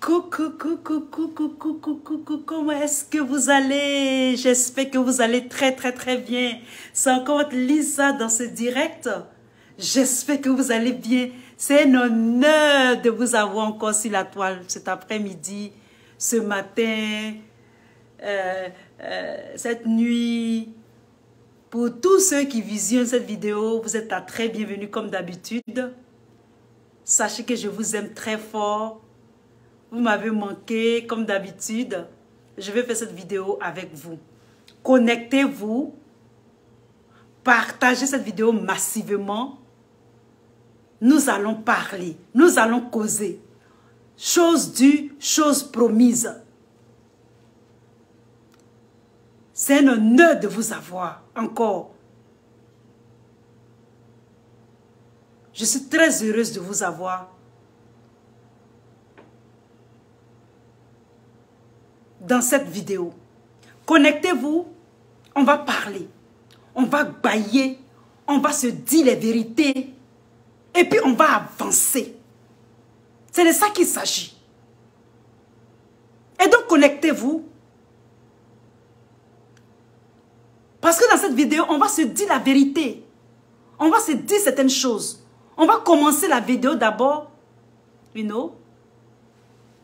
Coucou, coucou, coucou, coucou, coucou, coucou, comment est-ce que vous allez? J'espère que vous allez très, très, très bien. C'est encore votre Lisa dans ce direct. J'espère que vous allez bien. C'est un honneur de vous avoir encore sur la toile cet après-midi, ce matin, cette nuit. Pour tous ceux qui visionnent cette vidéo, vous êtes la très bienvenue comme d'habitude. Sachez que je vous aime très fort. Vous m'avez manqué comme d'habitude. Je vais faire cette vidéo avec vous. Connectez-vous. Partagez cette vidéo massivement. Nous allons parler. Nous allons causer. Chose due, chose promise. C'est un honneur de vous avoir encore. Je suis très heureuse de vous avoir. Dans cette vidéo. Connectez-vous, on va parler, on va bailler, on va se dire les vérités et puis on va avancer. C'est de ça qu'il s'agit. Et donc connectez-vous parce que dans cette vidéo, on va se dire la vérité. On va se dire certaines choses. On va commencer la vidéo d'abord,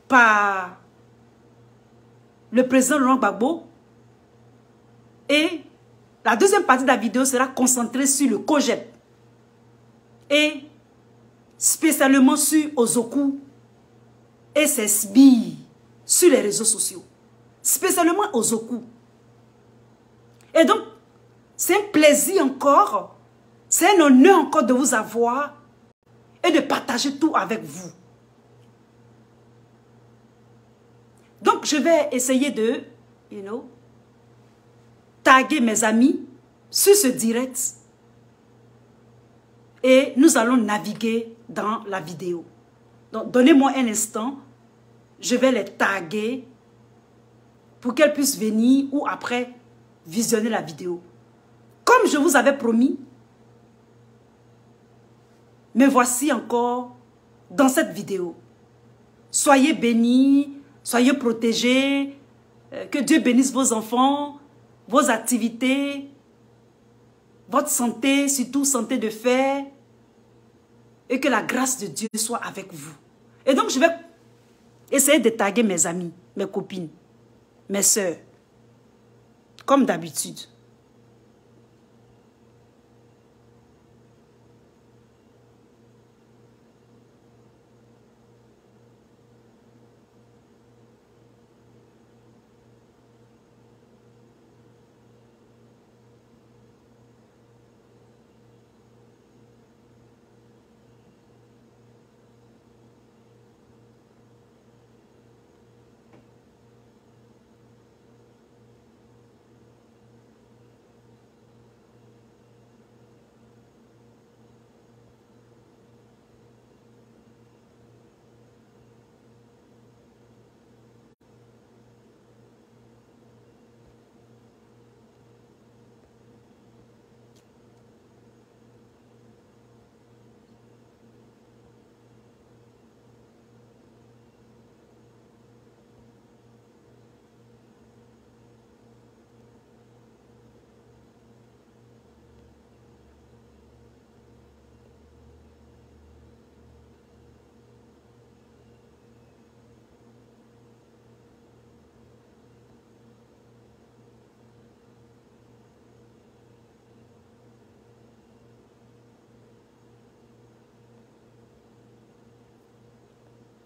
par le président Laurent Gbagbo. Et la deuxième partie de la vidéo sera concentrée sur le COJEP. Et spécialement sur Ozoku et ses sbilles sur les réseaux sociaux. Spécialement Ozoku. Et donc, c'est un plaisir encore, c'est un honneur encore de vous avoir et de partager tout avec vous. Donc, je vais essayer de, taguer mes amis sur ce direct. Et nous allons naviguer dans la vidéo. Donc, donnez-moi un instant. Je vais les taguer pour qu'elles puissent venir ou après visionner la vidéo. Comme je vous avais promis, me voici encore dans cette vidéo. Soyez bénis. Soyez protégés, que Dieu bénisse vos enfants, vos activités, votre santé, surtout santé de fer, et que la grâce de Dieu soit avec vous. Et donc, je vais essayer de taguer mes amis, mes copines, mes sœurs, comme d'habitude.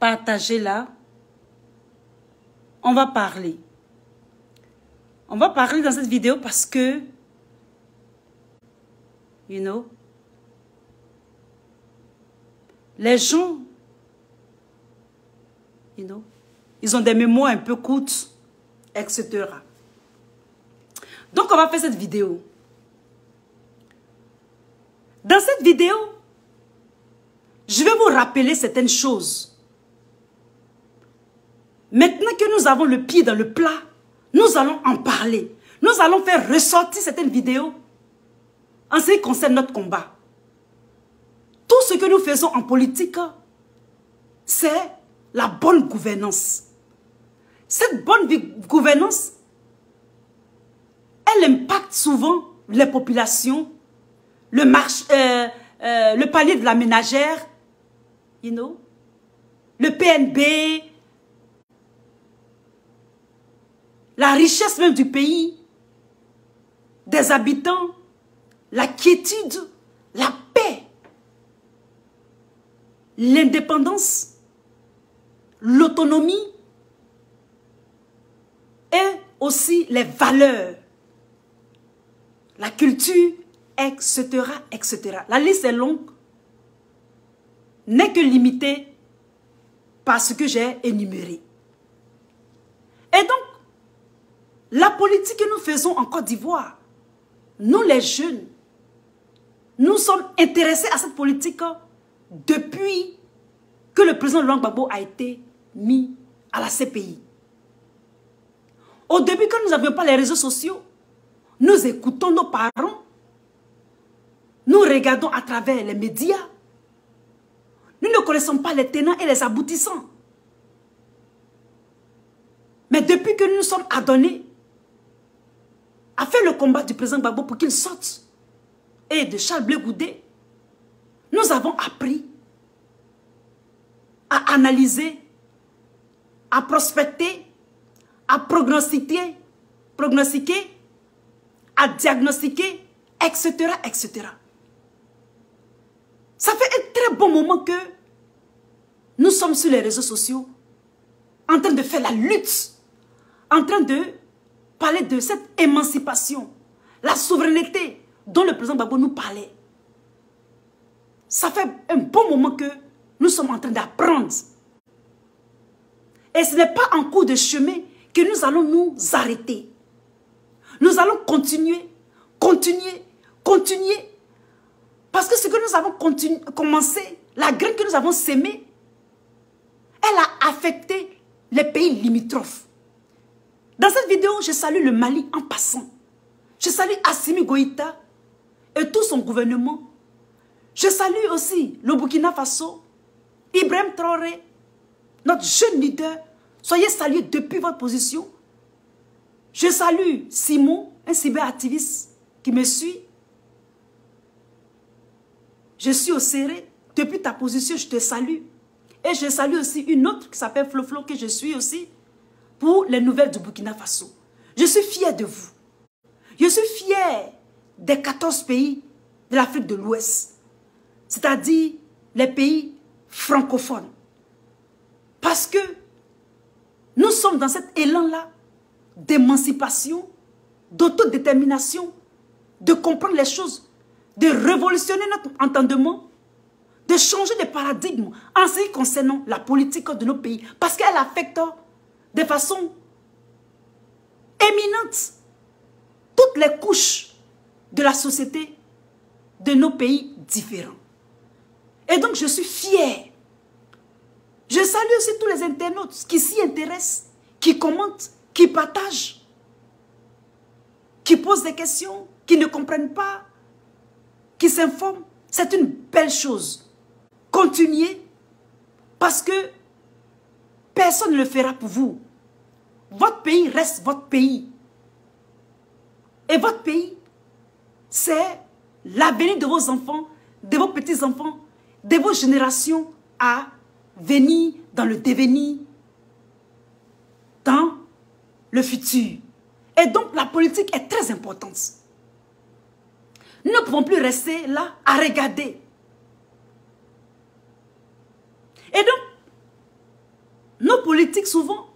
Partagez-la. On va parler. On va parler dans cette vidéo parce que, les gens, ils ont des mémoires un peu courtes, etc. Donc, on va faire cette vidéo. Dans cette vidéo, je vais vous rappeler certaines choses. Maintenant que nous avons le pied dans le plat, nous allons en parler. Nous allons faire ressortir certaines vidéos en ce qui concerne notre combat. Tout ce que nous faisons en politique, c'est la bonne gouvernance. Cette bonne gouvernance, elle impacte souvent les populations, le palier de la ménagère, le PNB, la richesse même du pays, des habitants, la quiétude, la paix, l'indépendance, l'autonomie et aussi les valeurs, la culture, etc., etc. La liste est longue, n'est que limitée par ce que j'ai énuméré. Et donc, la politique que nous faisons en Côte d'Ivoire, nous les jeunes, nous sommes intéressés à cette politique depuis que le président Laurent Gbagbo a été mis à la CPI. Au début, quand nous n'avions pas les réseaux sociaux, nous écoutons nos parents, nous regardons à travers les médias, nous ne connaissons pas les tenants et les aboutissants. Mais depuis que nous nous sommes adonnés à faire le combat du président Gbagbo pour qu'il sorte, et de Charles Blé Goudé, nous avons appris à analyser, à prospecter, à prognostiquer, à diagnostiquer, etc., etc. Ça fait un très bon moment que nous sommes sur les réseaux sociaux en train de faire la lutte, en train de parler de cette émancipation, la souveraineté dont le président Gbagbo nous parlait. Ça fait un bon moment que nous sommes en train d'apprendre. Et ce n'est pas en cours de chemin que nous allons nous arrêter. Nous allons continuer. Parce que ce que nous avons commencé, la graine que nous avons sémée, elle a affecté les pays limitrophes. Dans cette vidéo, je salue le Mali en passant. Je salue Assimi Goïta et tout son gouvernement. Je salue aussi le Burkina Faso, Ibrahim Traoré, notre jeune leader. Soyez salués depuis votre position. Je salue Simon, un cyberactiviste qui me suit. Je suis au Séré. Depuis ta position, je te salue. Et je salue aussi une autre qui s'appelle Flo que je suis aussi pour les nouvelles du Burkina Faso. Je suis fier de vous. Je suis fier des 14 pays de l'Afrique de l'Ouest, c'est-à-dire les pays francophones. Parce que nous sommes dans cet élan-là d'émancipation, d'autodétermination, de comprendre les choses, de révolutionner notre entendement, de changer de paradigme en ce qui concerne la politique de nos pays. Parce qu'elle affecte de façon éminente toutes les couches de la société de nos pays différents. Et donc je suis fière. Je salue aussi tous les internautes qui s'y intéressent, qui commentent, qui partagent, qui posent des questions, qui ne comprennent pas, qui s'informent. C'est une belle chose. Continuez parce que personne ne le fera pour vous. Votre pays reste votre pays. Et votre pays, c'est l'avenir de vos enfants, de vos petits-enfants, de vos générations à venir dans le devenir, dans le futur. Et donc la politique est très importante. Nous ne pouvons plus rester là à regarder. Et donc, nos politiques souvent,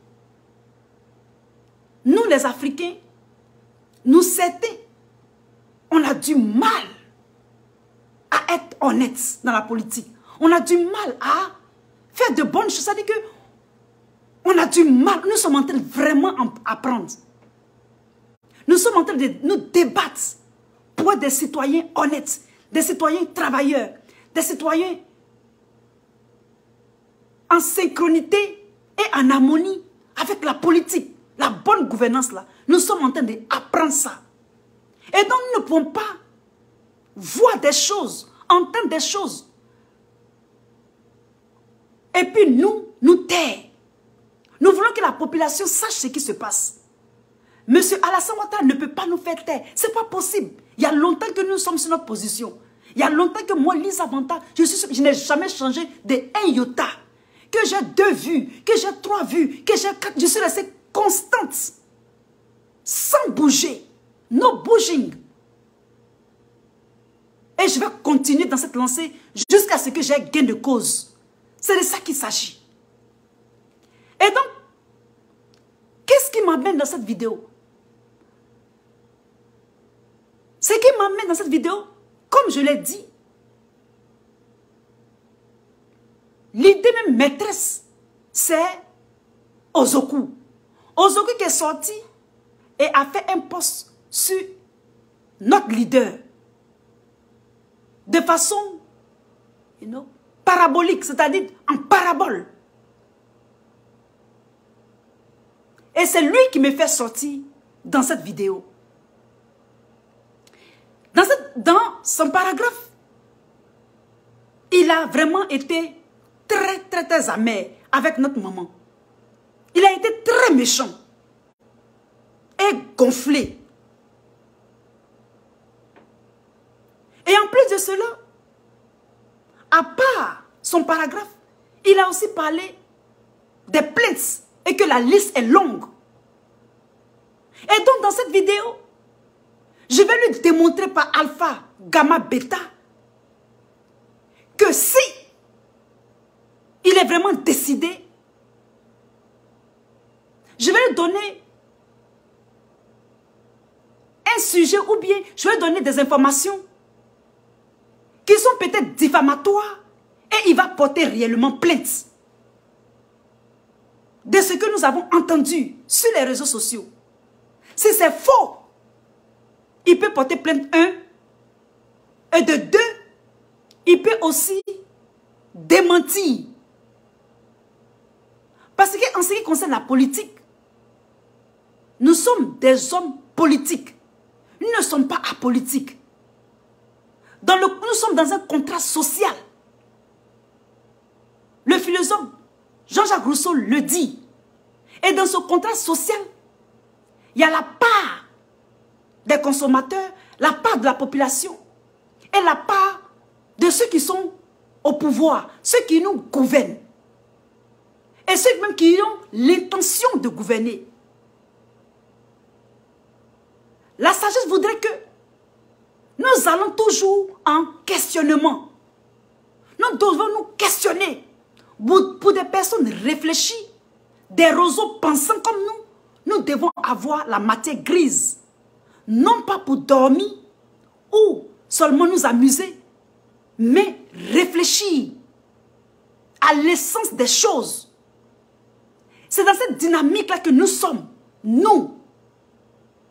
nous les Africains, nous certains, on a du mal à être honnêtes dans la politique. On a du mal à faire de bonnes choses. C'est-à-dire que on a du mal. Nous sommes en train de vraiment apprendre. Nous sommes en train de nous débattre pour être des citoyens honnêtes, des citoyens travailleurs, des citoyens en synchronité et en harmonie avec la politique, la bonne gouvernance là. Nous sommes en train d'apprendre ça. Et donc nous ne pouvons pas voir des choses, entendre des choses Et puis nous taire. Nous voulons que la population sache ce qui se passe. Monsieur Alassane Ouattara ne peut pas nous faire taire. Ce n'est pas possible. Il y a longtemps que nous sommes sur notre position. Il y a longtemps que moi, Lisa Vanta, je n'ai jamais changé de un iota. Que j'ai 2 vues, que j'ai 3 vues, que j'ai 4. Je suis restée constante. Sans bouger. No bouging. Et je vais continuer dans cette lancée jusqu'à ce que j'ai gain de cause. C'est de ça qu'il s'agit. Et donc, qu'est-ce qui m'amène dans cette vidéo? Ce qui m'amène dans cette vidéo, comme je l'ai dit, l'idée même maîtresse, c'est Ozoku. Ozoku qui est sorti et a fait un post sur notre leader. De façon, parabolique, c'est-à-dire en parabole. Et c'est lui qui me fait sortir dans cette vidéo. Dans son paragraphe, il a vraiment été très amer avec notre maman. Il a été très méchant et gonflé. Et en plus de cela, à part son paragraphe, il a aussi parlé des plaintes et que la liste est longue. Et donc dans cette vidéo, je vais lui démontrer par alpha, gamma, bêta que si il est vraiment décidé, je vais lui donner un sujet ou bien je vais lui donner des informations qui sont peut-être diffamatoires et il va porter réellement plainte de ce que nous avons entendu sur les réseaux sociaux. Si c'est faux, il peut porter plainte 1 et de 2, il peut aussi démentir. Parce qu'en ce qui concerne la politique, nous sommes des hommes politiques. Nous ne sommes pas apolitiques. Nous sommes dans un contrat social. Le philosophe Jean-Jacques Rousseau le dit. Et dans ce contrat social, il y a la part des consommateurs, la part de la population et la part de ceux qui sont au pouvoir, ceux qui nous gouvernent. Et ceux même qui ont l'intention de gouverner. La sagesse voudrait que nous allons toujours en questionnement. Nous devons nous questionner. Pour des personnes réfléchies, des roseaux pensants comme nous devons avoir la matière grise. Non pas pour dormir ou seulement nous amuser, mais réfléchir à l'essence des choses. C'est dans cette dynamique-là que nous sommes, nous,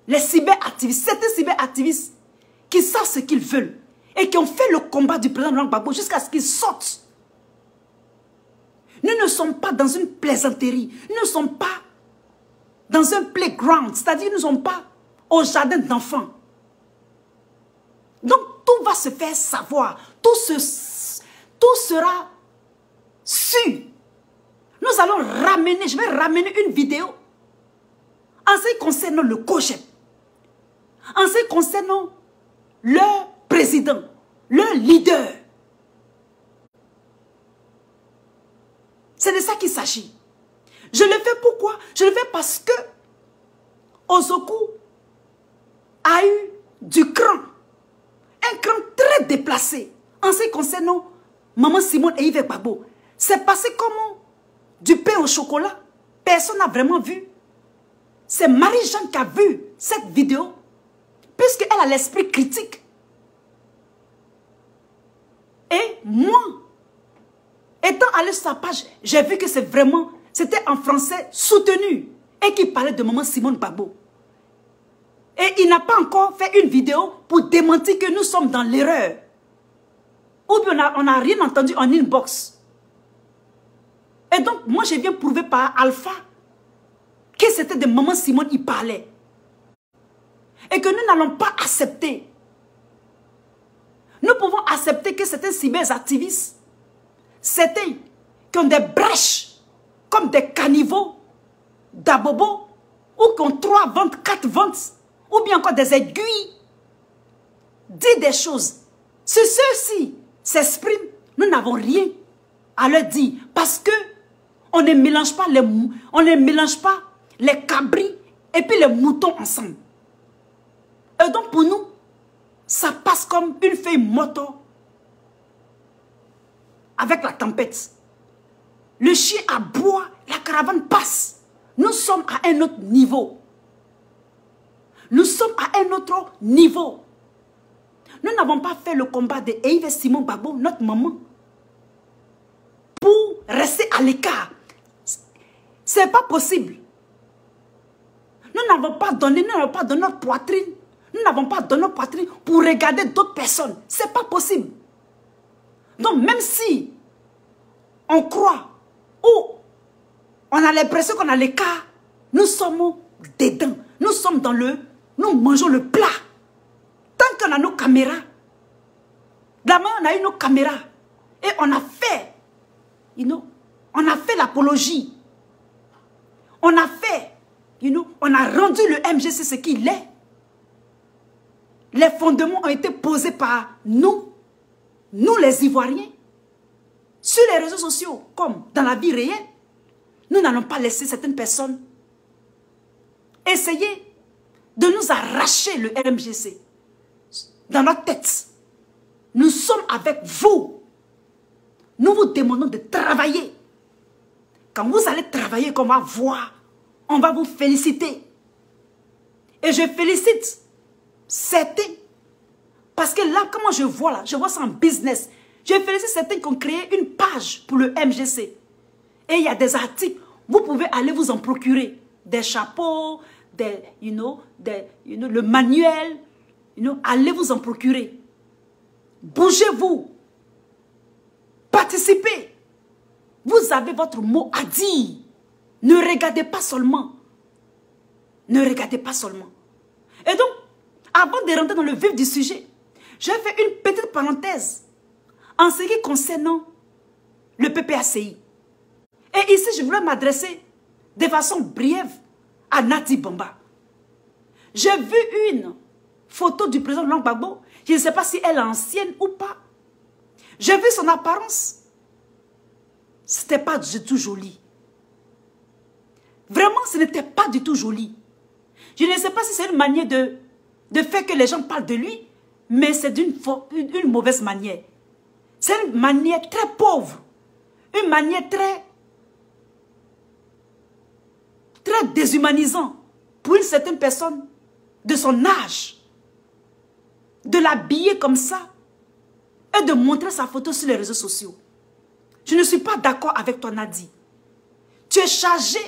les cyberactivistes, certains cyberactivistes qui savent ce qu'ils veulent et qui ont fait le combat du président Laurent Gbagbo jusqu'à ce qu'ils sortent. Nous ne sommes pas dans une plaisanterie, nous ne sommes pas dans un playground, c'est-à-dire nous ne sommes pas au jardin d'enfants. Donc tout va se faire savoir, tout sera su. Nous allons ramener, je vais ramener une vidéo en ce qui concerne le COJEP, en ce qui concerne leur président, leur leader. C'est de ça qu'il s'agit. Je le fais pourquoi? Je le fais parce que Ozoku a eu du cran. Un cran très déplacé en ce qui concerne Maman Simone et Yves Gbagbo. C'est passé comme du pain au chocolat. Personne n'a vraiment vu. C'est Marie-Jeanne qui a vu cette vidéo puisqu'elle a l'esprit critique. Et moi, étant allé sur sa page, j'ai vu que c'était en français soutenu et qu'il parlait de Maman Simone Gbagbo. Et il n'a pas encore fait une vidéo pour démentir que nous sommes dans l'erreur. Ou bien on n'a rien entendu en inbox. Et donc, moi, je viens prouver par Alpha que c'était de Maman Simone qui parlait. Et que nous n'allons pas accepter. Nous pouvons accepter que certains cyberactivistes, certains qui ont des brèches, comme des caniveaux, d'abobo, ou qui ont 3 ventes, 4 ventes, ou bien encore des aiguilles. Dis des choses. Si ceux-ci s'expriment, nous n'avons rien à leur dire. Parce que on ne mélange pas les cabris et puis les moutons ensemble. Et donc pour nous, ça passe comme une feuille moto avec la tempête. Le chien aboie, la caravane passe. Nous sommes à un autre niveau. Nous sommes à un autre niveau. Nous n'avons pas fait le combat de Yves Simon Gbagbo, notre maman, pour rester à l'écart. Ce n'est pas possible. Nous n'avons pas donné notre poitrine. Nous n'avons pas donné notre poitrine pour regarder d'autres personnes. Ce n'est pas possible. Donc même si on croit ou on a l'impression qu'on a l'écart, nous sommes dedans. Nous sommes dans nous mangeons le plat. Tant qu'on a nos caméras, d'abord on a eu nos caméras et on a fait, on a fait l'apologie. On a fait, on a rendu le MGC ce qu'il est. Les fondements ont été posés par nous les Ivoiriens, sur les réseaux sociaux, comme dans la vie réelle. Nous n'allons pas laisser certaines personnes essayer de nous arracher le MGC dans notre tête. Nous sommes avec vous. Nous vous demandons de travailler. Quand vous allez travailler, qu'on va voir, on va vous féliciter. Et je félicite certains. Parce que là, comment je vois là, je vois ça en business. Je félicite certains qui ont créé une page pour le MGC. Et il y a des articles. Vous pouvez aller vous en procurer. Des chapeaux, le manuel. Allez vous en procurer. Bougez-vous. Participez. Vous avez votre mot à dire. Ne regardez pas seulement. Ne regardez pas seulement. Et donc, avant de rentrer dans le vif du sujet, je vais faire une petite parenthèse en ce qui concerne le PPACI. Et ici, je voulais m'adresser de façon brève à Nadi Bamba. J'ai vu une photo du président Laurent Gbagbo. Je ne sais pas si elle est ancienne ou pas. J'ai vu son apparence. Ce n'était pas du tout joli. Vraiment, ce n'était pas du tout joli. Je ne sais pas si c'est une manière de faire que les gens parlent de lui, mais c'est d'une mauvaise manière. C'est une manière très pauvre. Une manière très déshumanisante pour une certaine personne de son âge. De l'habiller comme ça et de montrer sa photo sur les réseaux sociaux. Je ne suis pas d'accord avec toi, Nadi. Tu es chargé.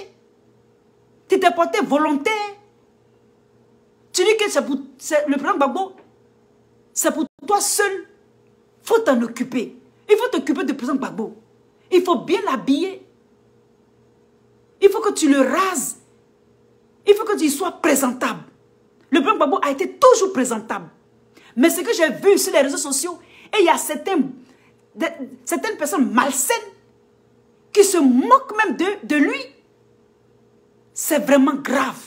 Tu t'es porté volontaire. Tu dis que c'est pour le président Gbagbo. C'est pour toi seul. Il faut t'en occuper. Il faut t'occuper du président Gbagbo. Il faut bien l'habiller. Il faut que tu le rases. Il faut que tu sois présentable. Le président Gbagbo a été toujours présentable. Mais ce que j'ai vu sur les réseaux sociaux, et il y a certaines personnes malsaines qui se moquent même de lui. C'est vraiment grave.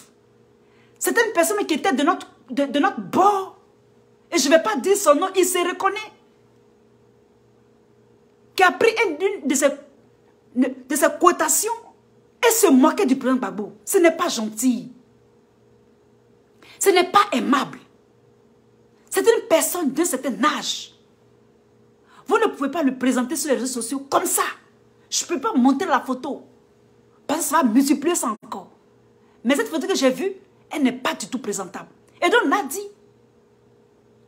Certaines personnes qui étaient de notre bord, et je ne vais pas dire son nom, il se reconnaît, qui a pris une de ses quotations et se moquait du président Gbagbo. Ce n'est pas gentil. Ce n'est pas aimable. C'est une personne d'un certain âge. Vous ne pouvez pas le présenter sur les réseaux sociaux comme ça. Je ne peux pas montrer la photo. Parce que ça va multiplier ça encore. Mais cette photo que j'ai vue, elle n'est pas du tout présentable. Et donc Nadi,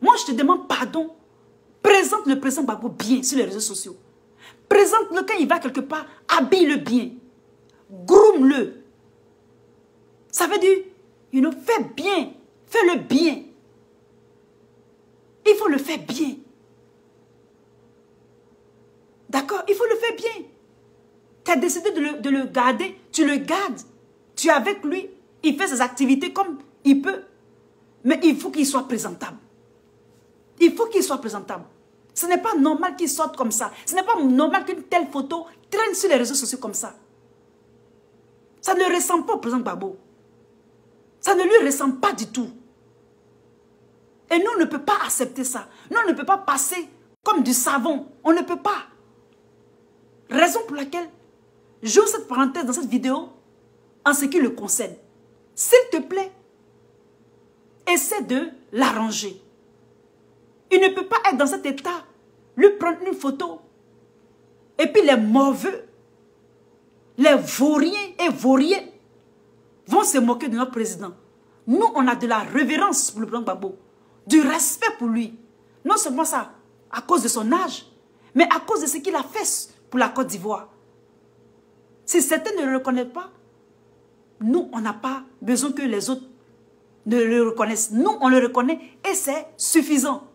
moi je te demande pardon. Présente le président Gbagbo bien sur les réseaux sociaux. Présente-le quand il va quelque part, habille-le bien. Groom-le. Ça veut dire, fais bien. Fais-le bien. Il faut le faire bien. D'accord? Il faut le faire bien. Tu as décidé de le garder. Tu le gardes. Tu es avec lui. Il fait ses activités comme il peut. Mais il faut qu'il soit présentable. Il faut qu'il soit présentable. Ce n'est pas normal qu'il sorte comme ça. Ce n'est pas normal qu'une telle photo traîne sur les réseaux sociaux comme ça. Ça ne ressemble pas au président Gbagbo. Ça ne lui ressemble pas du tout. Et nous, on ne peut pas accepter ça. Nous, on ne peut pas passer comme du savon. On ne peut pas. Raison pour laquelle j'ouvre cette parenthèse dans cette vidéo en ce qui le concerne. S'il te plaît, essaie de l'arranger. Il ne peut pas être dans cet état, lui prendre une photo. Et puis les mauvais, les vauriens et vauriennes vont se moquer de notre président. Nous, on a de la révérence pour le président Gbagbo, du respect pour lui. Non seulement ça, à cause de son âge, mais à cause de ce qu'il a fait pour la Côte d'Ivoire. Si certains ne le reconnaissent pas, nous, on n'a pas besoin que les autres ne le reconnaissent. Nous, on le reconnaît et c'est suffisant.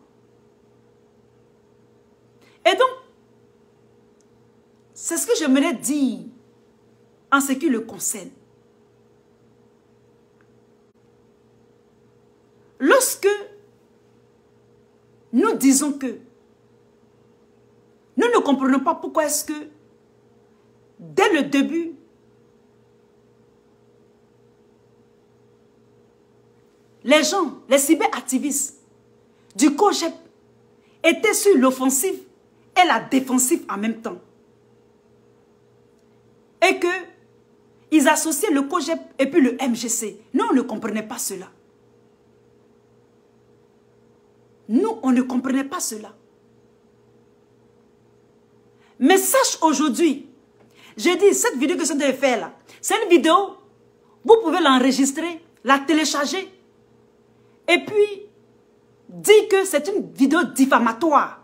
Et donc, c'est ce que j'aimerais dire en ce qui le concerne. Lorsque nous disons que nous ne comprenons pas pourquoi est-ce que dès le début, les gens, les cyberactivistes du COJEP étaient sur l'offensive et la défensive en même temps. Et que ils associaient le COJEP et puis le MGC. Nous, on ne comprenait pas cela. Nous, on ne comprenait pas cela. Mais sache aujourd'hui, j'ai dit, cette vidéo que je devais faire là, c'est une vidéo, vous pouvez l'enregistrer, la télécharger, et puis dire que c'est une vidéo diffamatoire.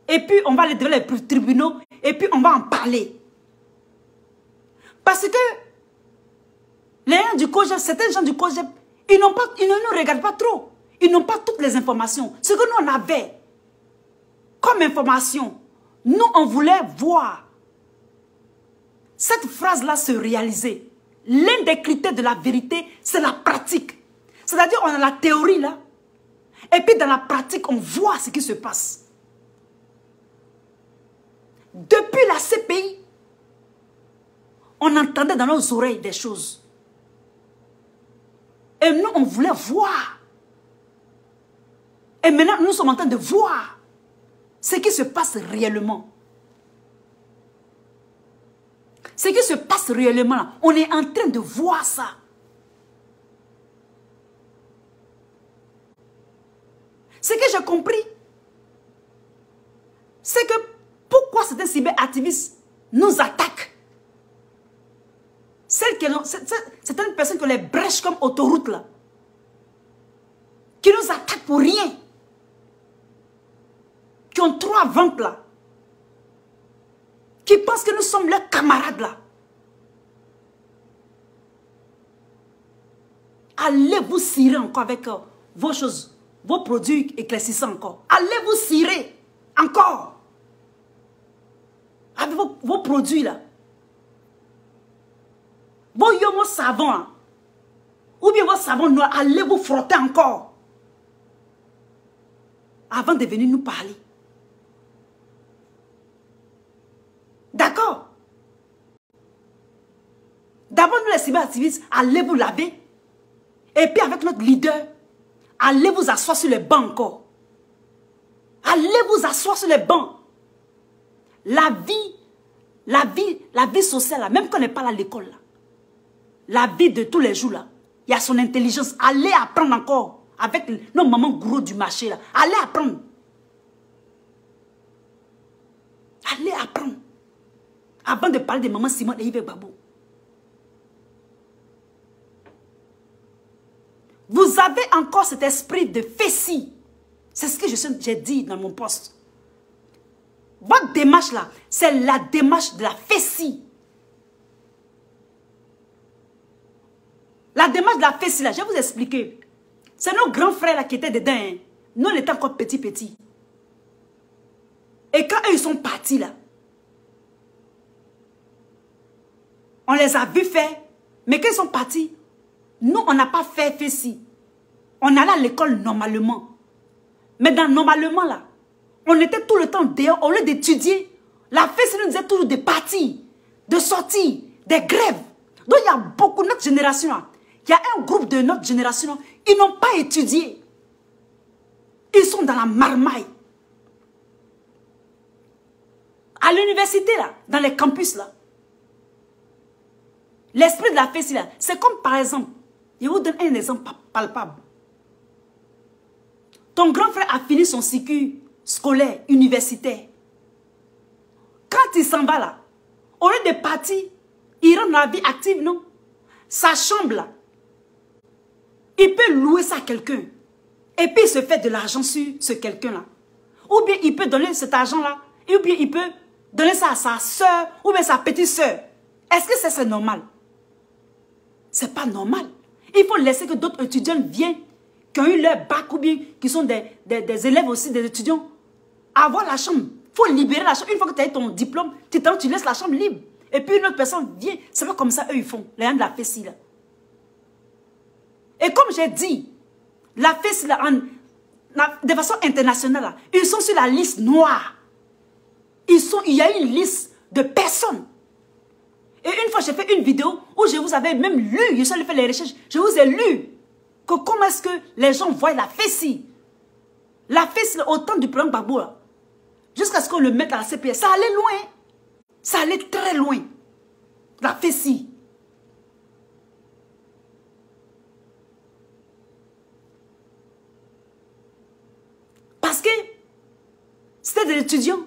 Et puis on va aller devant les tribunaux, et puis on va en parler. Parce que les gens du COJEP, certains gens du COJEP, ils ne nous regardent pas trop. Ils n'ont pas toutes les informations. Ce que nous on avait comme information, nous on voulait voir cette phrase-là se réaliser. L'un des critères de la vérité, c'est la pratique. C'est-à-dire on a la théorie là, et puis dans la pratique, on voit ce qui se passe. Depuis la CPI, on entendait dans nos oreilles des choses. Et nous, on voulait voir. Et maintenant, nous sommes en train de voir ce qui se passe réellement. Ce qui se passe réellement, là, on est en train de voir ça. Ce que j'ai compris, c'est que pourquoi certains cyberactivistes nous attaquent. Certaines personnes qui ont les brèches comme autoroute là, qui nous attaquent pour rien, qui ont 3 ventes là, qui pensent que nous sommes leurs camarades là. Allez vous cirer encore avec vos choses, vos produits éclaircissants encore. Allez vous cirer encore avec vos produits là. Vos yomo savons là, ou bien vos savons noirs, allez vous frotter encore avant de venir nous parler. D'accord? D'abord, nous les cyberactivistes, allez vous laver. Et puis avec notre leader, allez vous asseoir sur les bancs encore. Allez vous asseoir sur les bancs. La vie sociale, là, même quand on n'est pas à l'école, là, la vie de tous les jours, là, il y a son intelligence. Allez apprendre encore avec nos mamans gros du marché. Là. Allez apprendre. Allez apprendre. Avant de parler de maman Simone et Yves Gbagbo. Vous avez encore cet esprit de fessie. C'est ce que j'ai dit dans mon poste. Votre démarche là, c'est la démarche de la fessie. La démarche de la fessie là, je vais vous expliquer. C'est nos grands frères là qui étaient dedans. Hein. Nous, on était encore petits. Et quand eux, ils sont partis là, on les a vus faire. Mais quand ils sont partis, nous, on n'a pas fait fessie. On allait à l'école normalement. Mais dans normalement là, On était tout le temps dehors, au lieu d'étudier. La FESI nous disait toujours des parties, de sorties, des grèves. Donc il y a beaucoup de notre génération. Il y a un groupe de notre génération, ils n'ont pas étudié. Ils sont dans la marmaille. À l'université, là, dans les campus, là, l'esprit de la FESI, là, c'est comme par exemple, je vous donne un exemple palpable. Ton grand frère a fini son cycle scolaire, universitaire. Quand il s'en va là, au lieu de partir, il rentre dans la vie active, non? Sa chambre là, il peut louer ça à quelqu'un. Et puis il se fait de l'argent sur ce quelqu'un-là. Ou bien il peut donner cet argent-là, ou bien il peut donner ça à sa soeur, ou bien sa petite soeur. Est-ce que c'est normal? C'est pas normal. Il faut laisser que d'autres étudiants viennent, qui ont eu leur bac, ou bien qui sont des élèves aussi, des étudiants, avoir la chambre. Il faut libérer la chambre. Une fois que tu as eu ton diplôme, tu laisses la chambre libre. Et puis une autre personne vient. C'est pas comme ça, eux, ils font. Les gens de la FESI, là. Et comme j'ai dit, la FESI, là, de façon internationale, là, ils sont sur la liste noire. Il y a une liste de personnes. Et une fois, j'ai fait une vidéo où je vous avais même lu, je suis allé faire les recherches, je vous ai lu que comment est-ce que les gens voient la FESI. La FESI, au temps du président Gbagbo, jusqu'à ce qu'on le mette à la CPS, ça allait loin. Ça allait très loin. La FESI. Parce que c'était des étudiants.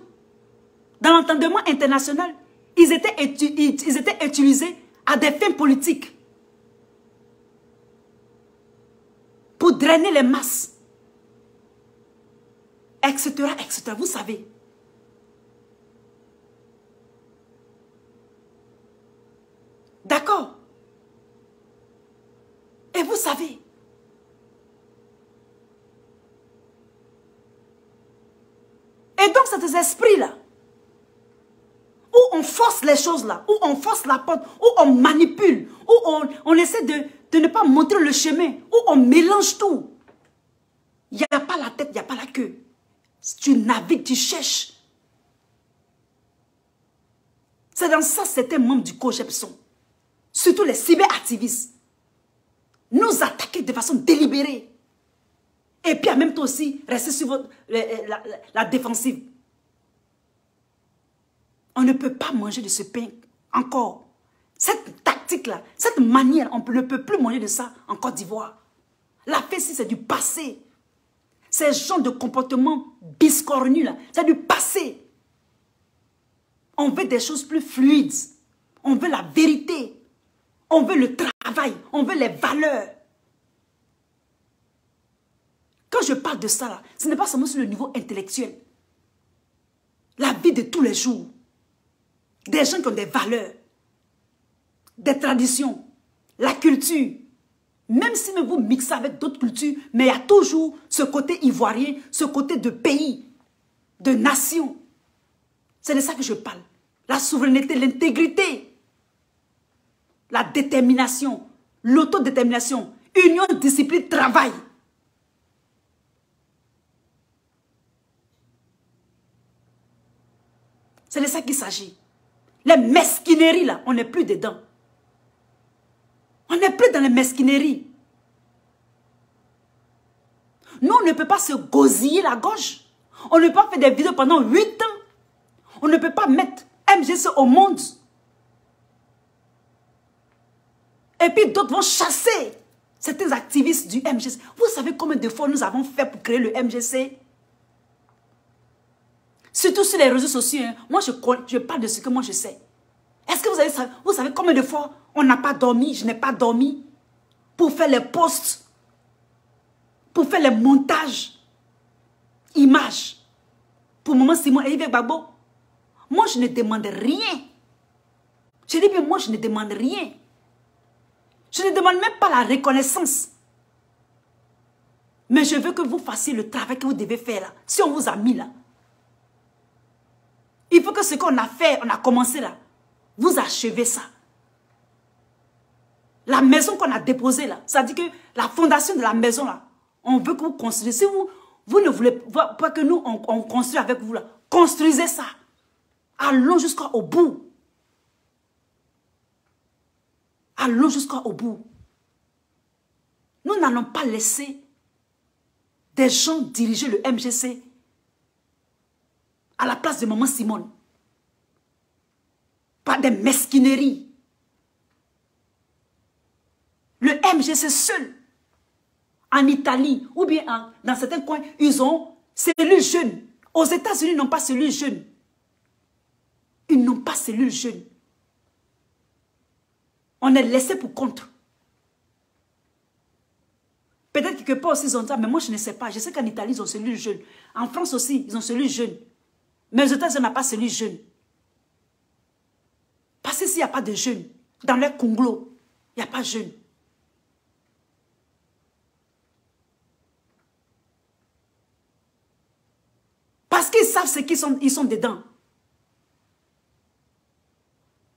Dans l'entendement international, ils étaient utilisés à des fins politiques. Pour drainer les masses. Etc., etc. Vous savez. D'accord? Et vous savez. Et donc, cet esprit-là, où on force les choses là, où on force la porte, où on manipule, où on essaie de ne pas montrer le chemin, où on mélange tout. Il n'y a pas la tête, il n'y a pas la queue. Tu navigues, tu cherches. C'est dans ça certains membres du COJEP sont. Surtout les cyberactivistes. Nous attaquer de façon délibérée. Et puis en même temps aussi, rester sur la défensive. On ne peut pas manger de ce pain encore. Cette tactique-là, cette manière, on ne peut plus manger de ça en Côte d'Ivoire. La FESI, c'est du passé. Ces gens de comportement biscornus, là, c'est du passé. On veut des choses plus fluides. On veut la vérité. On veut le travail. On veut les valeurs. Quand je parle de ça, là, ce n'est pas seulement sur le niveau intellectuel. La vie de tous les jours. Des gens qui ont des valeurs, des traditions, la culture. Même si vous mixez avec d'autres cultures, mais il y a toujours ce côté ivoirien, ce côté de pays, de nation. C'est de ça que je parle. La souveraineté, l'intégrité, la détermination, l'autodétermination, union, discipline, travail. C'est de ça qu'il s'agit. Les mesquineries, là, on n'est plus dedans. On n'est plus dans les mesquineries. Nous, on ne peut pas se gosiller la gauche. On ne peut pas faire des vidéos pendant 8 ans. On ne peut pas mettre MGC au monde. Et puis d'autres vont chasser certains activistes du MGC. Vous savez combien de fois nous avons fait pour créer le MGC? Surtout sur les réseaux sociaux. Hein. Moi, je parle de ce que moi je sais. Est-ce que vous savez combien de fois on n'a pas dormi, je n'ai pas dormi pour faire les posts, pour faire les montages, images, pour Maman Simon et Yves Gbagbo. Moi, je ne demande rien. Je dis bien, moi, je ne demande rien. Je ne demande même pas la reconnaissance. Mais je veux que vous fassiez le travail que vous devez faire là. Si on vous a mis là. Il faut que ce qu'on a fait, on a commencé là, vous achevez ça. La maison qu'on a déposée là, ça dit que la fondation de la maison là, on veut que vous construisez. Si Vous ne voulez pas que nous, on construise avec vous là. Construisez ça. Allons jusqu'au bout. Allons jusqu'au bout. Nous n'allons pas laisser des gens diriger le MGC à la place de Maman Simone. Pas des mesquineries. Le MGC seul, en Italie, ou bien dans certains coins, ils ont cellules jeunes. Aux États-Unis, ils n'ont pas cellules jeunes. Ils n'ont pas cellules jeunes. On est laissé pour contre. Peut-être que quelque part aussi ils ont ça, mais moi je ne sais pas. Je sais qu'en Italie, ils ont cellules jeunes. En France aussi, ils ont cellules jeunes. Mais aux États-Unis, on n'a pas cellules jeunes. Parce que s'il n'y a pas de jeunes, dans les conglos, il n'y a pas de jeunes. Parce qu'ils savent ce qu'ils sont dedans.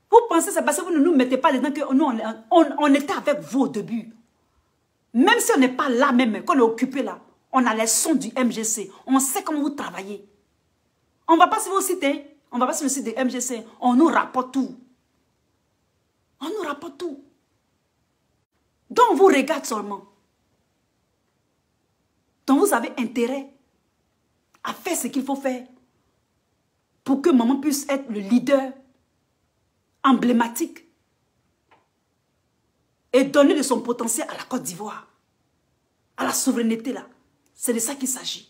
Vous pensez que c'est parce que vous ne nous mettez pas dedans que nous, on était avec vous au début. Même si on n'est pas là même, qu'on est occupé là, on a les sons du MGC. On sait comment vous travaillez. On ne va pas sur vos sites, hein. On ne va pas sur le site du MGC. On nous rapporte tout. On nous rapporte tout. Donc on vous regarde seulement. Donc vous avez intérêt à faire ce qu'il faut faire pour que maman puisse être le leader emblématique et donner de son potentiel à la Côte d'Ivoire, à la souveraineté là. C'est de ça qu'il s'agit.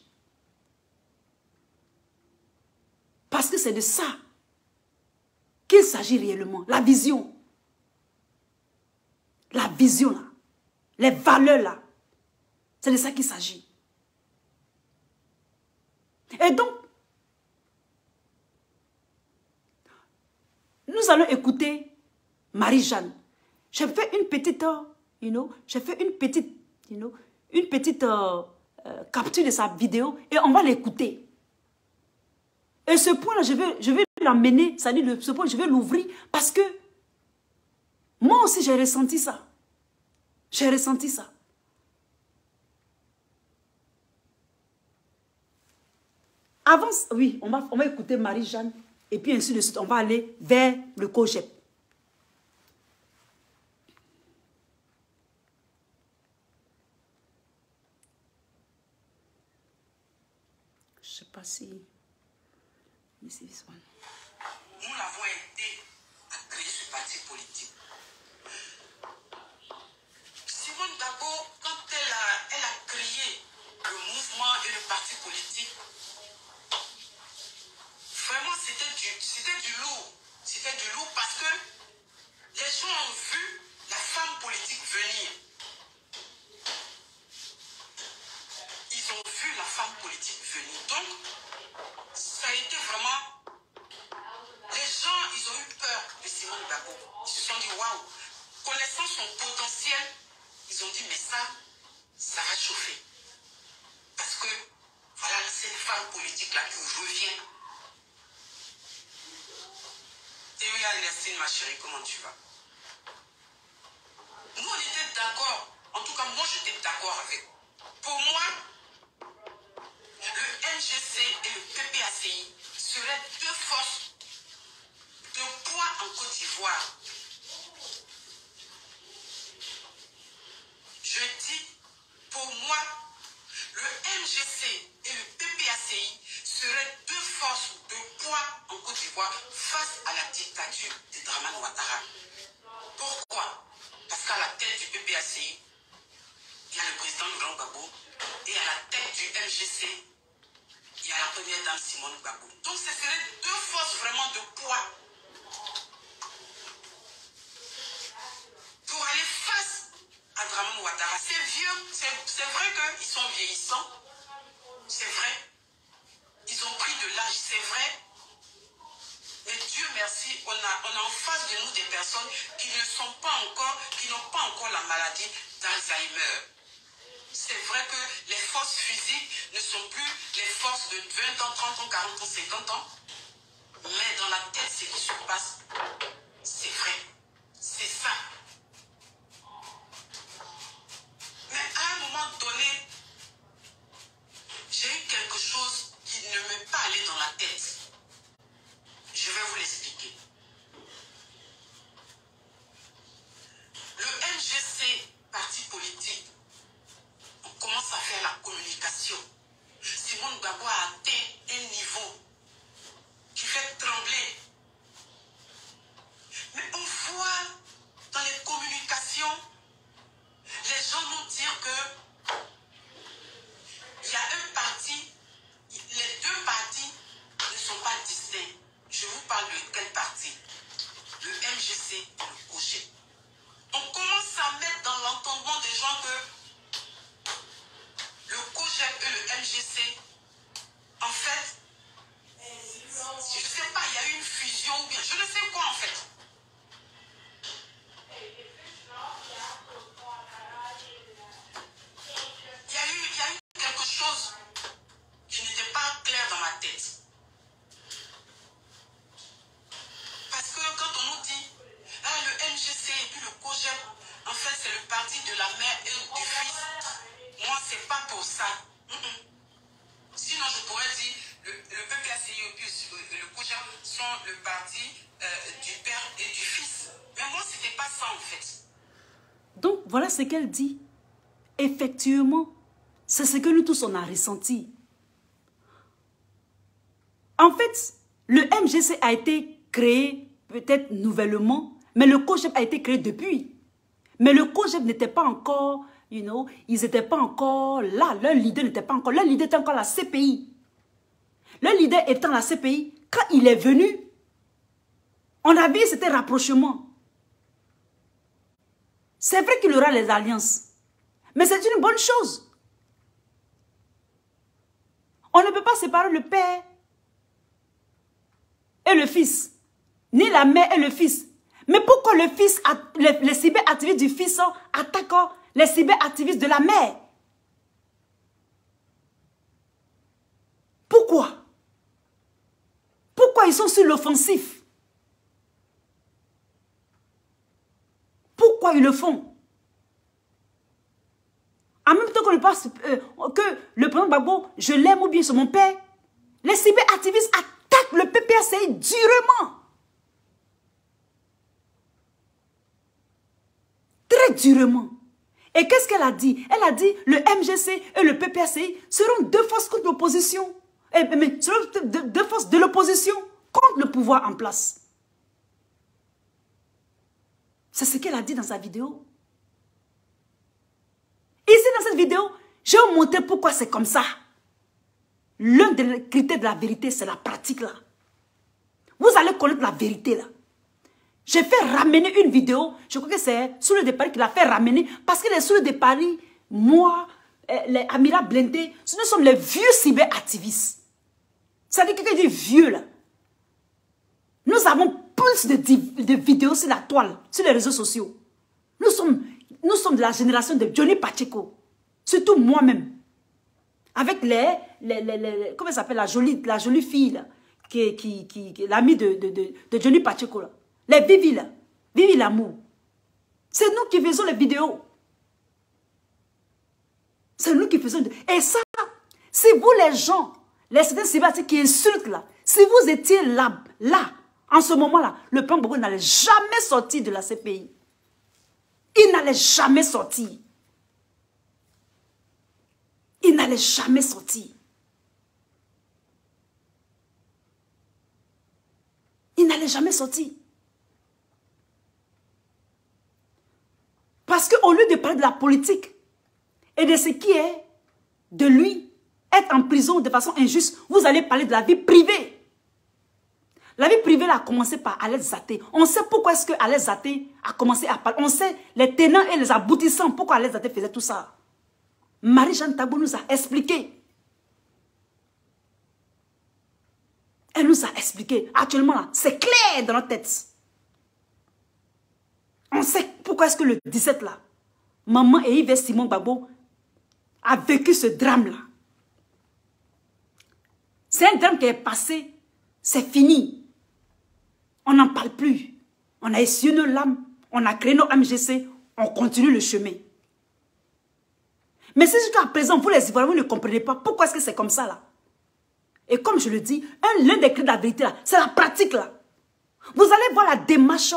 Parce que c'est de ça qu'il s'agit réellement. La vision. La vision là. Les valeurs là. C'est de ça qu'il s'agit. Et donc, nous allons écouter Marie-Jeanne. J'ai fait une petite, j'ai fait une petite capture de sa vidéo et on va l'écouter. Et ce point-là, je vais l'emmener, c'est-à-dire ce point, je vais l'ouvrir parce que moi aussi, j'ai ressenti ça. J'ai ressenti ça. Avant, oui, on va écouter Marie-Jeanne et puis ainsi de suite, on va aller vers le COJEP. Je ne sais pas si... Nous l'avons aidé à créer ce parti politique. Simone Gbagbo, quand elle a créé le mouvement et le parti politique, vraiment c'était du lourd. C'était du lourd parce que les gens ont vu la femme politique venir. Ils ont vu la femme politique venir. Donc, ça a été vraiment... Les gens, ils ont eu peur de Simone Gbagbo. Ils se sont dit, waouh, connaissant son potentiel, ils ont dit, mais ça va chauffer. Parce que, voilà, cette femme politique-là qui revient. Théoria Ernestine, ma chérie, comment tu vas? Nous, on était d'accord. En tout cas, moi, j'étais d'accord avec. Pour moi, le MGC et le PPACI seraient deux forces de poids en Côte d'Ivoire. Je dis, pour moi, le MGC et le PPACI seraient deux forces de poids en Côte d'Ivoire face à la dictature de Dramane Ouattara. Pourquoi? Parce qu'à la tête du PPACI, il y a le président Laurent Gbagbo et à la tête du MGC, il y a la première dame Simone Gbagbo. Donc ce seraient deux forces vraiment de poids pour aller face à Dramane Ouattara. C'est vieux, c'est vrai qu'ils sont vieillissants, c'est vrai. Ils ont pris de l'âge, c'est vrai. Mais Dieu merci, on a en face de nous des personnes qui n'ont pas encore la maladie d'Alzheimer. C'est vrai que les forces physiques ne sont plus les forces de 20 ans, 30 ans, 40 ans, 50 ans. Mais dans la tête, ce qui se passe, c'est vrai. C'est ça. Mais à un moment donné, j'ai Voilà ce qu'elle dit. Effectivement, c'est ce que nous tous on a ressenti. En fait, le MGC a été créé peut-être nouvellement, mais le COJEP a été créé depuis. Mais le COJEP n'était pas encore, ils n'étaient pas encore là. Leur leader n'était pas encore, leur leader était encore la CPI. Leur leader étant la CPI, quand il est venu, on a vu c'était rapprochement. C'est vrai qu'il y aura les alliances, mais c'est une bonne chose. On ne peut pas séparer le père et le fils, ni la mère et le fils. Mais pourquoi le fils, les cyberactivistes du fils attaquent les cyberactivistes de la mère? Pourquoi? Pourquoi ils sont sur l'offensif? Pourquoi ils le font? En même temps qu'on ne pense que le président Gbagbo, je l'aime ou bien c'est mon père, les cyberactivistes attaquent le PPACI durement. Très durement. Et qu'est-ce qu'elle a dit? Elle a dit le MGC et le PPACI seront deux forces contre l'opposition. Mais seront deux forces de l'opposition contre le pouvoir en place. C'est ce qu'elle a dit dans sa vidéo. Ici, dans cette vidéo, je vais vous montrer pourquoi c'est comme ça. L'un des critères de la vérité, c'est la pratique là. Vous allez connaître la vérité là. J'ai fait ramener une vidéo, je crois que c'est Souley de Paris qui l'a fait ramener, parce que les Souley de Paris, moi, les Amira Blindé, nous sommes les vieux cyberactivistes. Ça dit quelqu'un dit vieux là. Nous avons plus de vidéos sur la toile, sur les réseaux sociaux. Nous sommes de la génération de Johnny Pacheco. Surtout moi-même. Avec comment ça s'appelle, la jolie fille là, qui est l'amie de Johnny Pacheco là. Les Vivi là. Vivi l'amour. C'est nous qui faisons les vidéos. C'est nous qui faisons. Et ça, si vous les gens, les certains cyberactivistes qui insultent là, si vous étiez là, en ce moment-là, le plan Gbagbo n'allait jamais sortir de la CPI. Il n'allait jamais sortir. Il n'allait jamais sortir. Il n'allait jamais sortir. Parce qu'au lieu de parler de la politique et de ce qui est de lui, être en prison de façon injuste, vous allez parler de la vie privée. La vie privée là, a commencé par Alex Zaté. On sait pourquoi est-ce que Alex Zaté a commencé à parler. On sait les tenants et les aboutissants pourquoi Alex Zaté faisait tout ça. Marie-Jeanne Tagbo nous a expliqué. Elle nous a expliqué. Actuellement là, c'est clair dans notre tête. On sait pourquoi est-ce que le 17 là, maman et Yves Simon Gbagbo a vécu ce drame là. C'est un drame qui est passé, c'est fini. On n'en parle plus. On a essuyé nos larmes, on a créé nos MGC, on continue le chemin. Mais si jusqu'à présent, vous les Ivoiriens, vous ne comprenez pas pourquoi est-ce que c'est comme ça là. Et comme je le dis, l'un des clés de la vérité là, c'est la pratique là. Vous allez voir la démarche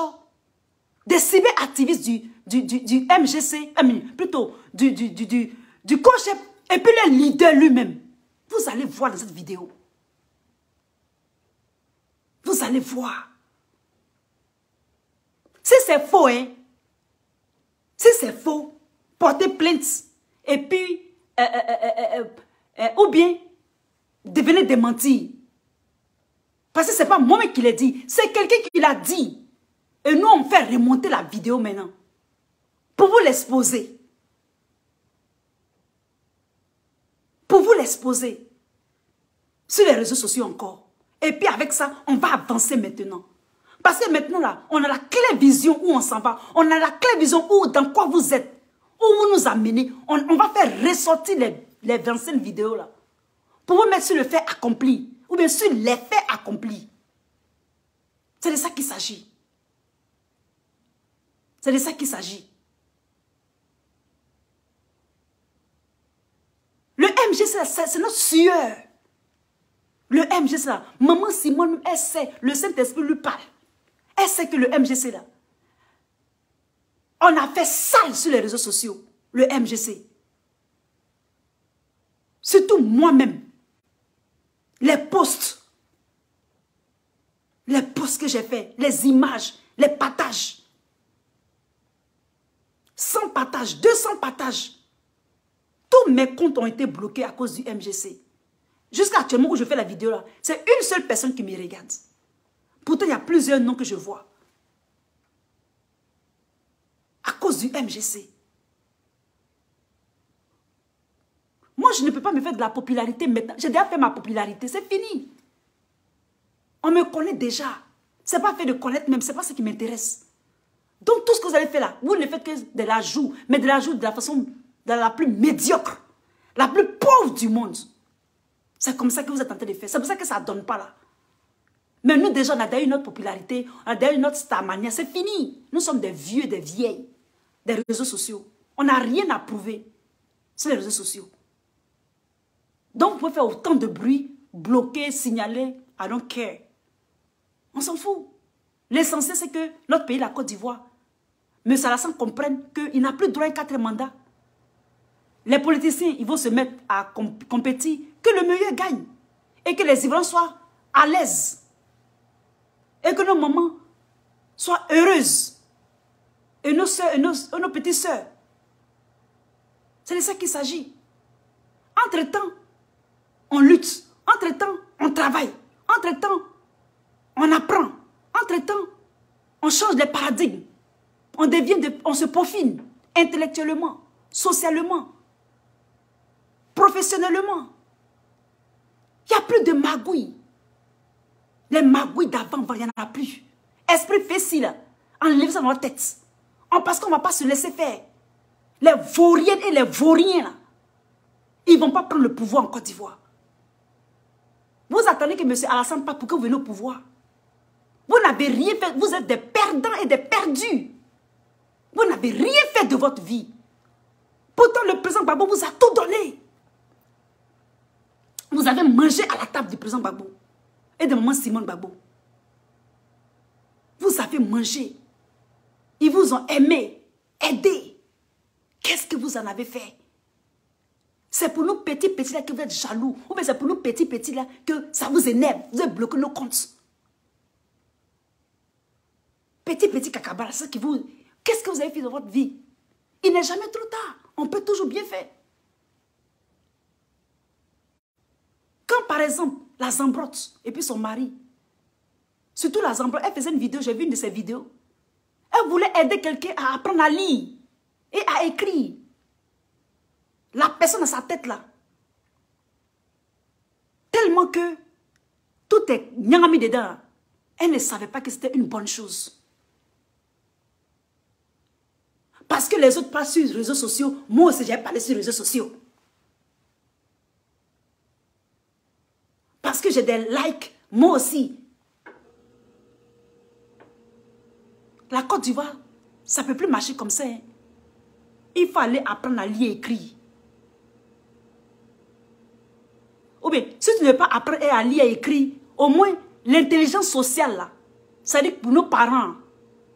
des cyberactivistes du MGC, plutôt du COJEP, et puis le leader lui-même. Vous allez voir dans cette vidéo. Vous allez voir. Si c'est faux, hein, si c'est faux, portez plainte, et puis, ou bien, devenez démentir. Parce que ce n'est pas moi qui l'ai dit, c'est quelqu'un qui l'a dit. Et nous, on fait remonter la vidéo maintenant. Pour vous l'exposer. Pour vous l'exposer. Sur les réseaux sociaux encore. Et puis avec ça, on va avancer maintenant. Parce que maintenant là, on a la claire vision où on s'en va. On a la claire vision où, dans quoi vous êtes. Où vous nous amenez. On va faire ressortir les 25 vidéos là. Pour vous mettre sur le fait accompli. Ou bien sur les faits accomplis. C'est de ça qu'il s'agit. C'est de ça qu'il s'agit. Le MGC, c'est notre sueur. Le MGC là, maman Simone, elle sait, le Saint-Esprit lui parle. Elle sait que le MGC là, On a fait sale sur les réseaux sociaux, le MGC. Surtout moi-même. Les posts que j'ai fait, les images, les partages. 100 partages, 200 partages. Tous mes comptes ont été bloqués à cause du MGC. Jusqu'à actuellement où je fais la vidéo là, c'est une seule personne qui me regarde. Pourtant, il y a plusieurs noms que je vois. À cause du MGC. Moi, je ne peux pas me faire de la popularité maintenant. J'ai déjà fait ma popularité, c'est fini. On me connaît déjà. Ce n'est pas fait de connaître même, ce n'est pas ce qui m'intéresse. Donc, tout ce que vous avez fait là, vous ne faites que de l'ajout, mais de l'ajout de la façon de la plus médiocre, la plus pauvre du monde. C'est comme ça que vous êtes en train de faire. C'est pour ça que ça ne donne pas là. Mais nous, déjà, on a déjà une autre popularité, on a déjà une autre starmania. C'est fini. Nous sommes des vieux, des vieilles, des réseaux sociaux. On n'a rien à prouver sur les réseaux sociaux. Donc, vous pouvez faire autant de bruit, bloquer, signaler, I don't care. On s'en fout. L'essentiel, c'est que notre pays, la Côte d'Ivoire, M. Alassane comprenne qu'il n'a plus droit à un 4e mandat. Les politiciens, ils vont se mettre à compétir, que le meilleur gagne. Et que les Ivoiriens soient à l'aise. Et que nos mamans soient heureuses. Et nos soeurs, et nos petites soeurs. C'est de ça qu'il s'agit. Entre-temps, on lutte. Entre-temps, on travaille. Entre-temps, on apprend. Entre-temps, on change les paradigmes. On se peaufine intellectuellement, socialement, professionnellement. Il n'y a plus de magouilles. Les magouilles d'avant, il n'y en a plus. Esprit facile, enlève ça dans la tête. Parce qu'on ne va pas se laisser faire. Les vauriennes et les vauriens, là, ils ne vont pas prendre le pouvoir en Côte d'Ivoire. Vous attendez que M. Alassane parte pour que vous veniez au pouvoir. Vous n'avez rien fait. Vous êtes des perdants et des perdus. Vous n'avez rien fait de votre vie. Pourtant, le président Gbagbo vous a tout donné. Vous avez mangé à la table du président Gbagbo et de maman Simone Gbagbo. Vous avez mangé. Ils vous ont aimé, aidé. Qu'est-ce que vous en avez fait? C'est pour nous petits là que vous êtes jaloux. Ou bien c'est pour nous petits là que ça vous énerve. Vous avez bloqué nos comptes. Petit cacabara, c'est qui vous... Qu'est-ce que vous avez fait dans votre vie? Il n'est jamais trop tard. On peut toujours bien faire. Quand par exemple, la Zambrotte et puis son mari, surtout la Zambrotte, elle faisait une vidéo, j'ai vu une de ses vidéos. Elle voulait aider quelqu'un à apprendre à lire et à écrire. La personne à sa tête là. Tellement que tout est nyangami dedans. Elle ne savait pas que c'était une bonne chose. Parce que les autres parlent sur les réseaux sociaux. Moi aussi, j'ai parlé sur les réseaux sociaux. Parce que j'ai des likes. Moi aussi. La Côte d'Ivoire, ça ne peut plus marcher comme ça. Hein. Il faut aller apprendre à lire et écrire. Ou bien, si tu ne veux pas apprendre à lire et écrire, au moins, l'intelligence sociale, là, c'est-à-dire pour nos parents,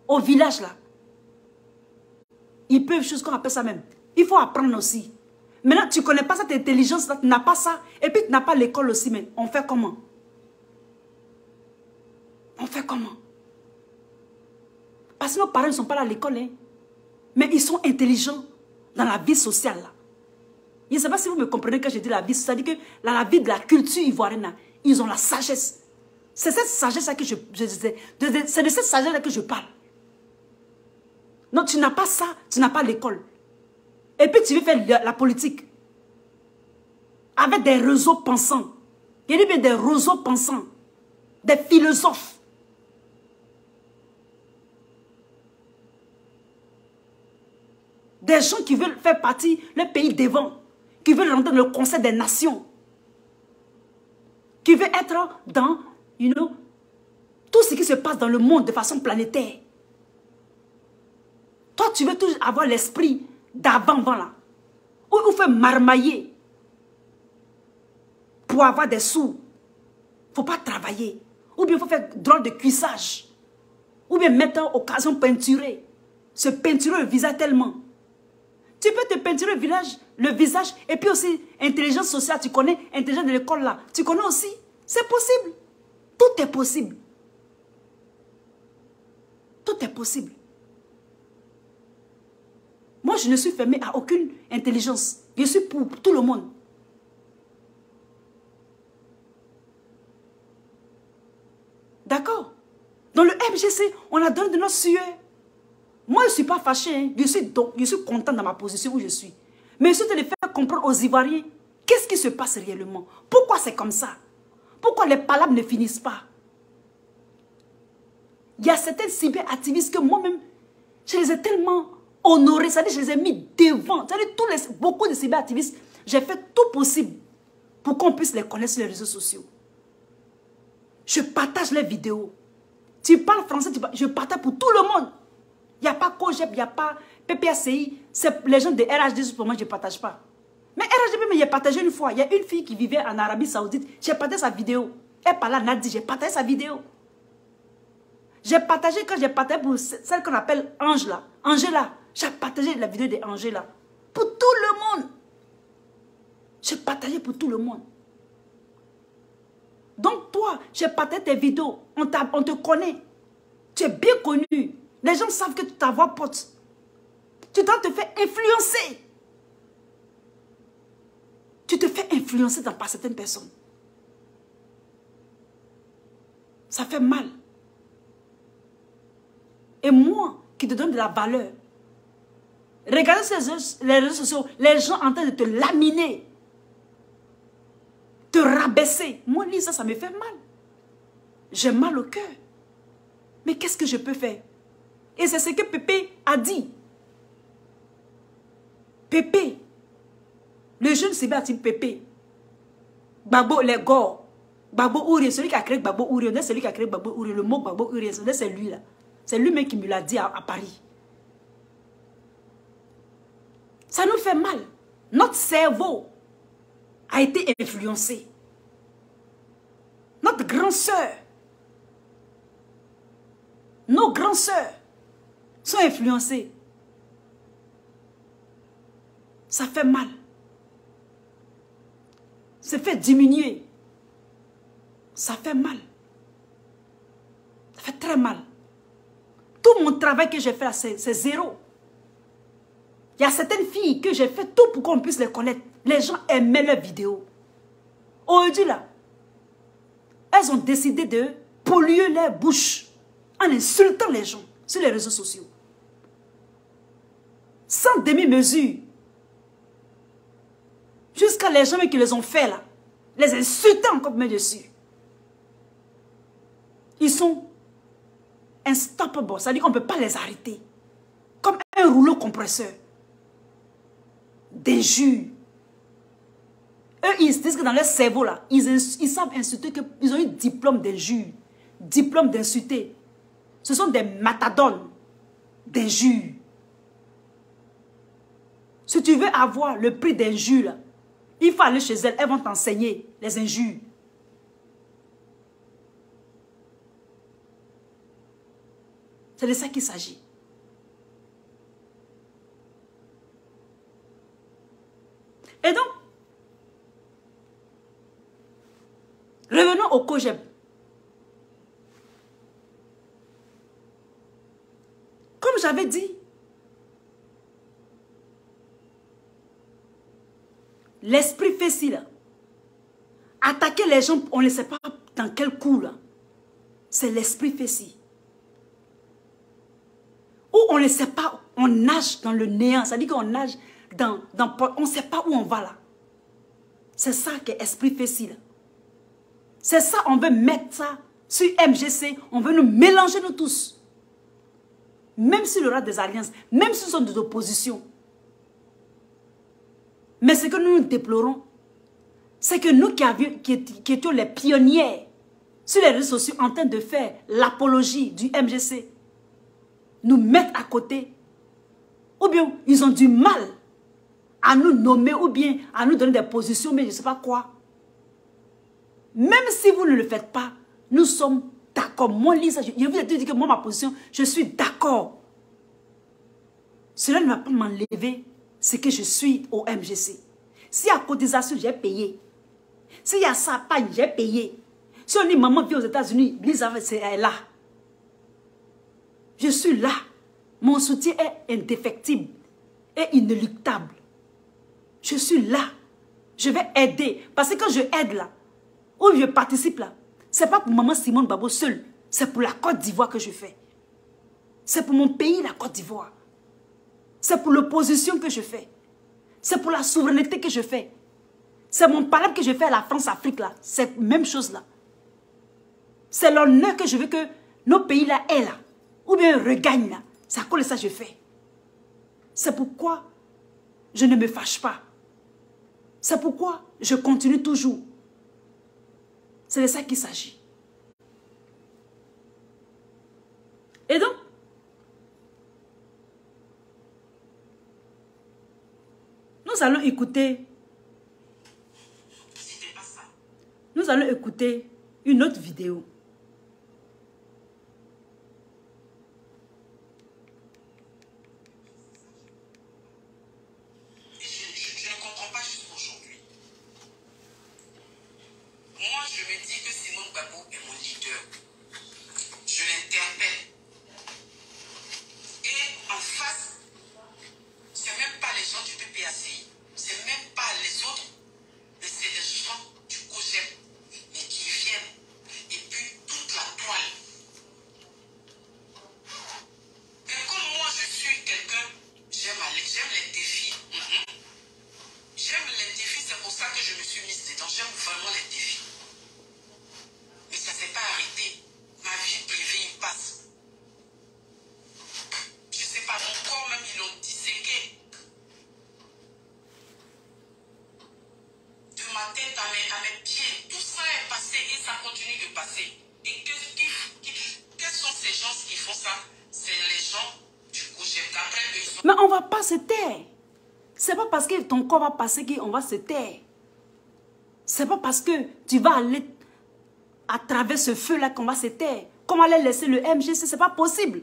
au village, là, ils peuvent, chose qu'on appelle ça même. Il faut apprendre aussi. Maintenant, tu ne connais pas cette intelligence-là, tu n'as pas ça, et puis tu n'as pas l'école aussi, mais on fait comment? On fait comment? Parce que nos parents ne sont pas là à l'école, hein, mais ils sont intelligents dans la vie sociale, là. Je ne sais pas si vous me comprenez quand je dis la vie, c'est-à-dire que la vie de la culture ivoirienne, ils ont la sagesse. C'est cette sagesse-là que je disais, c'est de cette sagesse-là que je parle. Non, tu n'as pas ça, tu n'as pas l'école. Et puis tu veux faire la politique. Avec des réseaux pensants. Il y a des réseaux pensants. Des philosophes. Des gens qui veulent faire partie, le pays devant. Qui veulent rentrer dans le Conseil des Nations. Qui veulent être dans, tout ce qui se passe dans le monde de façon planétaire. Toi, tu veux toujours avoir l'esprit d'avant, là. Où il faut marmailler. Pour avoir des sous. Il ne faut pas travailler. Ou bien il faut faire drôle de cuissage. Ou bien mettre en occasion peinturée. se peinturer le visage tellement. Tu peux te peinturer le visage et puis aussi intelligence sociale, tu connais, intelligence de l'école là, tu connais aussi. C'est possible. Tout est possible. Tout est possible. Moi, je ne suis fermée à aucune intelligence. Je suis pour tout le monde. D'accord? Dans le MGC, on a donné de notre sueur. Moi, je ne suis pas fâchée. Hein. Je suis content dans ma position où je suis. Mais je de les faire comprendre aux Ivoiriens qu'est-ce qui se passe réellement. Pourquoi c'est comme ça? Pourquoi les palabres ne finissent pas? Il y a certains cyberactivistes que moi-même, je les ai tellement honorés. C'est-à-dire, je les ai mis devant. C'est-à-dire, beaucoup de cyberactivistes, j'ai fait tout possible pour qu'on puisse les connaître sur les réseaux sociaux. Je partage les vidéos. Tu parles français, je partage pour tout le monde. Il n'y a pas COGEP, il n'y a pas PPACI. C'est les gens de RHD, pour moi, je ne partage pas. Mais RHD, mais j'ai partagé une fois. Il y a une fille qui vivait en Arabie Saoudite. J'ai partagé sa vidéo. Elle parlait à Nadi, j'ai partagé sa vidéo. J'ai partagé quand j'ai partagé pour celle qu'on appelle Angela. Angela. J'ai partagé la vidéo d'Angela. Pour tout le monde. J'ai partagé pour tout le monde. Donc toi, j'ai partagé tes vidéos. On te connaît. Tu es bien connu. Les gens savent que ta voix porte. Tu dois te faire influencer. Tu te fais influencer par certaines personnes. Ça fait mal. Et moi, qui te donne de la valeur, regardez les réseaux sociaux, les gens en train de te laminer, te rabaisser. Moi, Lisa, ça me fait mal. J'ai mal au cœur. Mais qu'est-ce que je peux faire? Et c'est ce que Pépé a dit. Pépé, le jeune cyberactiviste Pépé, Gbagbo, les Gors, Gbagbo Ouré, celui qui a créé Gbagbo Ouré, c'est celui qui a créé Gbagbo Ouré, le mot Gbagbo Ouré, c'est lui là. C'est lui-même qui me l'a dit à Paris. Ça nous fait mal. Notre cerveau a été influencé. Notre grand-sœur, nos grands-sœurs sont influencés. Ça fait mal. Ça fait diminuer. Ça fait mal. Ça fait très mal. Tout mon travail que j'ai fait là, c'est zéro. Il y a certaines filles que j'ai fait tout pour qu'on puisse les connaître. Les gens aimaient leurs vidéos. Aujourd'hui là, elles ont décidé de polluer leur bouche en insultant les gens sur les réseaux sociaux. Sans demi-mesure. Jusqu'à les gens qui les ont fait là, les insultant encore même dessus. Ils sont unstoppable. Ça veut dire qu'on ne peut pas les arrêter. Comme un rouleau compresseur. D'injures. Eux, ils se disent que dans leur cerveau, là, ils savent insulter, qu'ils ont eu diplôme d'injure, diplôme d'insulter. Ce sont des matadones d'injure. Si tu veux avoir le prix d'injure, il faut aller chez elles. Elles vont t'enseigner les injures. C'est de ça qu'il s'agit. Et donc, revenons au COGEP. Comme j'avais dit, l'esprit facile, attaquer les gens, on ne sait pas dans quel coup là. C'est l'esprit facile. Ou on ne sait pas, on nage dans le néant. Ça dit qu'on nage on ne sait pas où on va là. C'est ça qui est esprit facile. C'est ça, on veut mettre ça sur MGC. On veut nous mélanger nous tous. Même s'il y aura des alliances, même si ce sont des oppositions. Mais ce que nous déplorons, c'est que nous qui étions les pionnières sur les réseaux sociaux en train de faire l'apologie du MGC, nous mettre à côté, ou bien ils ont du mal à nous nommer, ou bien à nous donner des positions, mais je ne sais pas quoi. Même si vous ne le faites pas, nous sommes d'accord. Moi, Lisa, je vous ai dit que moi, ma position, je suis d'accord. cela ne va pas m'enlever ce que je suis au MGC. S'il y a cotisation, j'ai payé. S'il y a ça, j'ai payé. Si on dit maman vit aux États-Unis, Lisa est là. Je suis là. Mon soutien est indéfectible et inéluctable. Je suis là. Je vais aider. Parce que quand je aide là, ou je participe là, ce n'est pas pour maman Simone Gbagbo seule. C'est pour la Côte d'Ivoire que je fais. C'est pour mon pays, la Côte d'Ivoire. C'est pour l'opposition que je fais. C'est pour la souveraineté que je fais. C'est mon palabre que je fais à la France-Afrique là. C'est la même chose là. C'est l'honneur que je veux que nos pays là aient là. Ou bien regagnent là. C'est à cause de ça que je fais. C'est pourquoi je ne me fâche pas. C'est pourquoi je continue toujours. C'est de ça qu'il s'agit. Et donc, nous allons écouter. Nous allons écouter une autre vidéo. Je ne comprends pas jusqu'à aujourd'hui. Moi, je me dis que Simone Gbagbo est mon leader. Je l'interpelle. Et en face, ce n'est même pas les gens du PPACI, ce n'est même pas les autres, mais c'est les gens du COJEP, mais qui viennent et puis toute la toile. Mais comme moi je suis quelqu'un, j'aime les défis. J'aime les défis, c'est pour ça que je me suis mise dedans. J'aime vraiment les défis. Mais ça ne s'est pas arrêté. Ma vie privée, il passe. Je ne sais pas, mon corps même, ils l'ont disséqué. De ma tête à mes pieds, tout ça est passé et ça continue de passer. Et quels sont ces gens qui font ça? C'est les gens du COJEP. Après, ils sont... Mais on ne va pas se taire. Ce n'est pas parce que ton corps va passer qu'on va se taire. Ce n'est pas parce que tu vas aller à travers ce feu-là qu'on va se taire. Qu'on va aller laisser le MGC, ce n'est pas possible.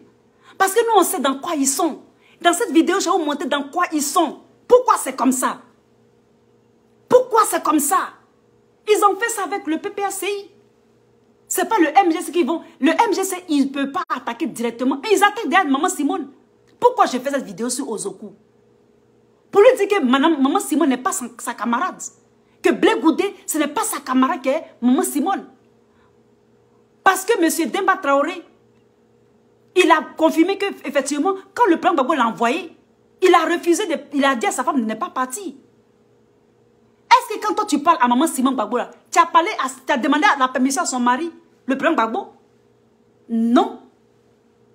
Parce que nous, on sait dans quoi ils sont. Dans cette vidéo, je vais vous montrer dans quoi ils sont. Pourquoi c'est comme ça? Pourquoi c'est comme ça? Ils ont fait ça avec le PPACI. Ce n'est pas le MGC qui vont... Le MGC, il ne peut pas attaquer directement. Et ils attaquent derrière maman Simone. Pourquoi j'ai fait cette vidéo sur Ozoku? Pour lui dire que maman Simone n'est pas sa camarade. Que Blé Goudé, ce n'est pas sa camarade qui est maman Simone. Parce que M. Demba Traoré, il a confirmé qu'effectivement, quand le président Gbagbo l'a envoyé, il a refusé, il a dit à sa femme de ne pas partir. Est-ce que quand toi tu parles à maman Simone Gbagbo, tu as demandé la permission à son mari, le président Gbagbo? Non.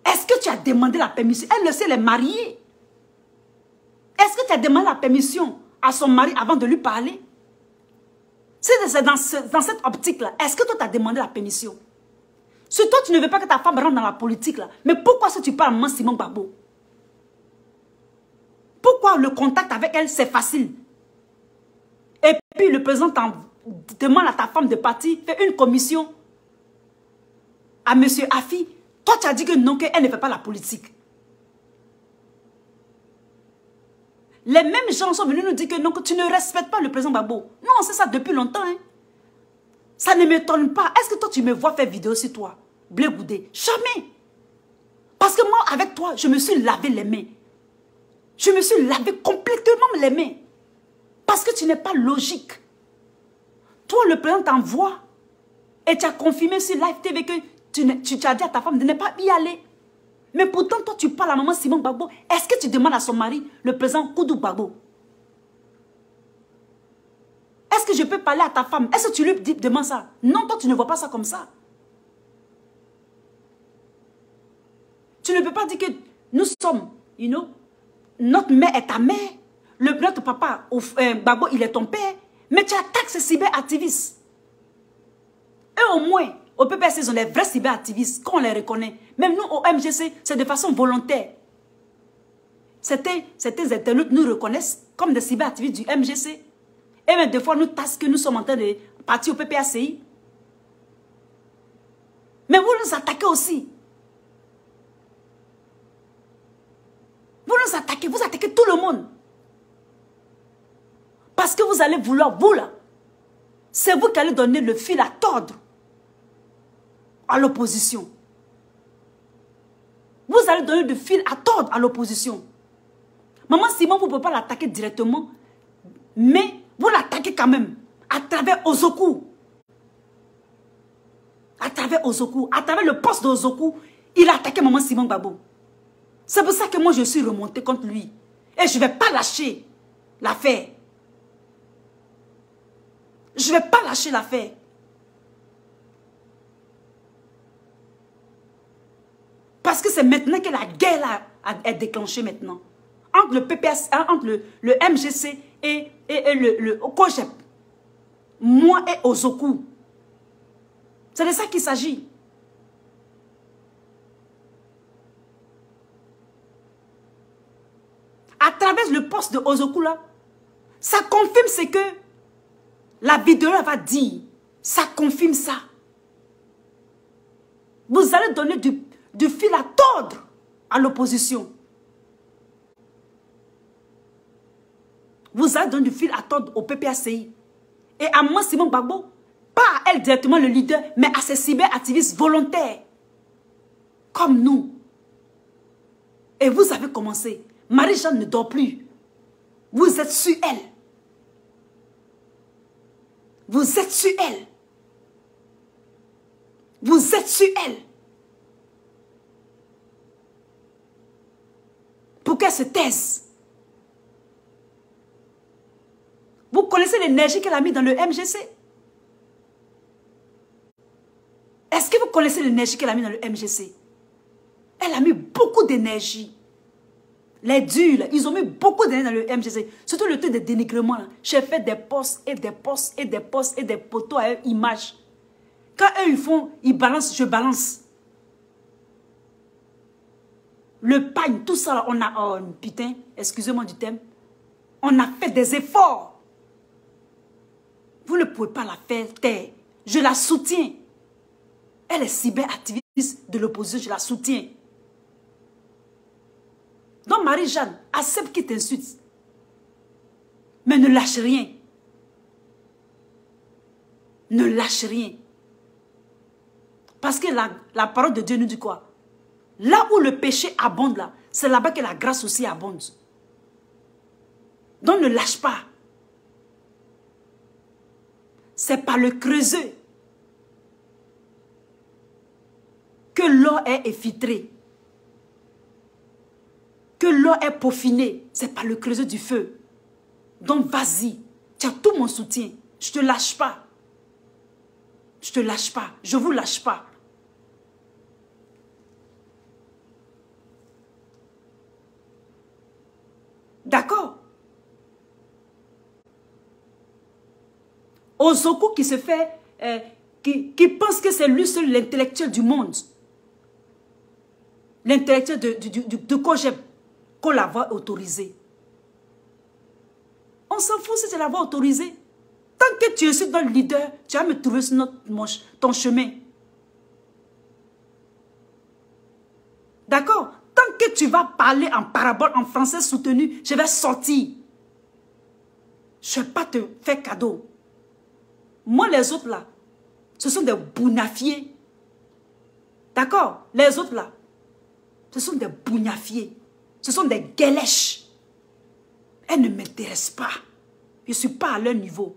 Est-ce que tu as demandé la permission? Elle le sait, elle est mariée. Est-ce que tu as demandé la permission à son mari avant de lui parler? C'est dans cette optique-là. Est-ce que toi tu as demandé la permission? Si toi tu ne veux pas que ta femme rentre dans la politique, là, mais pourquoi si tu parles à maman Simone Gbagbo? Pourquoi le contact avec elle, c'est facile? Et puis le président demande à ta femme de partir, fait une commission à M. Afi. Toi, tu as dit que non, qu'elle ne fait pas la politique. Les mêmes gens sont venus nous dire que non, que tu ne respectes pas le président Gbagbo. Non, on sait ça depuis longtemps. Hein. Ça ne m'étonne pas. Est-ce que toi, tu me vois faire vidéo sur toi? Blé Goudé? Jamais. Parce que moi, avec toi, je me suis lavé les mains. Je me suis lavé complètement les mains. Parce que tu n'es pas logique. Toi, le président t'envoie et tu as confirmé sur Live TV que tu as dit à ta femme de ne pas y aller. Mais pourtant, toi, tu parles à maman Simone Gbagbo. Est-ce que tu demandes à son mari, le président Koudou Gbagbo? Est-ce que je peux parler à ta femme? Est-ce que tu lui demandes ça? Non, toi, tu ne vois pas ça comme ça. Tu ne peux pas dire que nous sommes, notre mère est ta mère. Notre papa, Gbagbo, il est ton père. Mais tu attaques ces cyberactivistes. Et au moins, au PPC, ils ont des vrais cyberactivistes, qu'on les reconnaît. Même nous, au MGC, c'est de façon volontaire. Certains internautes nous reconnaissent comme des cyberactivistes du MGC. Et même des fois, nous tassent que nous sommes en train de partir au PPACI. Mais vous nous attaquez aussi. Vous vous attaquez tout le monde. Parce que vous allez vouloir, vous là, c'est vous qui allez donner le fil à tordre à l'opposition. Vous allez donner le fil à tordre à l'opposition. Maman Simon, vous ne pouvez pas l'attaquer directement, mais vous l'attaquez quand même à travers Ozoku. À travers Ozoku, à travers le poste d'Ozoku, il a attaqué Maman Simon Gbagbo. C'est pour ça que moi je suis remontée contre lui. Et je ne vais pas lâcher l'affaire. Je ne vais pas lâcher l'affaire. Parce que c'est maintenant que la guerre est déclenchée maintenant. Entre le PPS, entre le MGC et le COGEP. Moi et Ozoku. C'est de ça qu'il s'agit. À travers le poste de Ozoku là, ça confirme ce que la vidéo va dire. Ça confirme ça. Vous allez donner du fil à tordre à l'opposition. Vous allez donner du fil à tordre au PPACI. Et à moi, Simon Gbagbo, pas à elle directement le leader, mais à ses cyberactivistes volontaires. Comme nous. Et vous avez commencé. Marie-Jeanne ne dort plus. Vous êtes sur elle. Vous êtes sur elle. Vous êtes sur elle. Pour qu'elle se taise. Vous connaissez l'énergie qu'elle a mis dans le MGC? Est-ce que vous connaissez l'énergie qu'elle a mis dans le MGC? Elle a mis beaucoup d'énergie. Les durs, ils ont mis beaucoup d'énergie dans le MGC. Surtout le truc de dénigrement. J'ai fait des posts et des posts et des posts et des poteaux à images. Quand eux ils font, ils balancent, je balance. Le pagne, tout ça, on a... Oh putain, excusez-moi du thème. On a fait des efforts. Vous ne pouvez pas la faire taire. Je la soutiens. Elle est cyberactiviste de l'opposition, je la soutiens. Donc Marie-Jeanne, accepte qu'il t'insulte. Mais ne lâche rien. Ne lâche rien. Parce que la parole de Dieu nous dit quoi? Là où le péché abonde, là, c'est là-bas que la grâce aussi abonde. Donc ne lâche pas. C'est par le creuset que l'or est effiltré. Que l'or est peaufiné. C'est par le creuset du feu. Donc vas-y. Tu as tout mon soutien. Je ne te lâche pas. Je ne te lâche pas. Je ne vous lâche pas. D'accord? Ozoku qui se fait, qui pense que c'est lui seul l'intellectuel du monde. L'intellectuel de COGEP, qu'on la voit autorisée. On s'en fout si tu la vois autorisée. Tant que tu es dans le leader, tu vas me trouver sur ton chemin. D'accord? Tant que tu vas parler en parabole, en français soutenu, je vais sortir. Je ne vais pas te faire cadeau. Moi, les autres là, ce sont des bounafiés. D'accord? Les autres là, ce sont des bounafiés. Ce sont des guélèches. Elles ne m'intéressent pas. Je ne suis pas à leur niveau.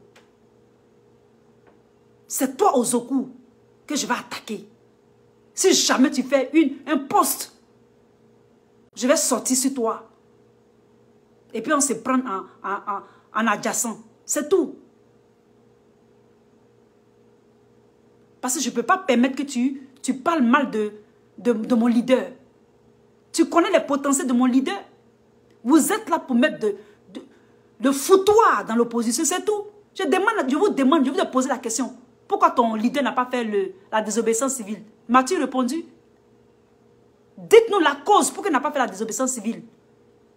C'est toi, Ozoku, que je vais attaquer. Si jamais tu fais un post, je vais sortir sur toi. Et puis on se prend en adjacent. C'est tout. Parce que je ne peux pas permettre que tu parles mal de mon leader. Tu connais les potentiels de mon leader. Vous êtes là pour mettre de foutoir dans l'opposition, c'est tout. Je vous demande, je vous ai posé la question. Pourquoi ton leader n'a pas fait la désobéissance civile? M'as-tu répondu? Dites-nous la cause pour qu'il n'a pas fait la désobéissance civile.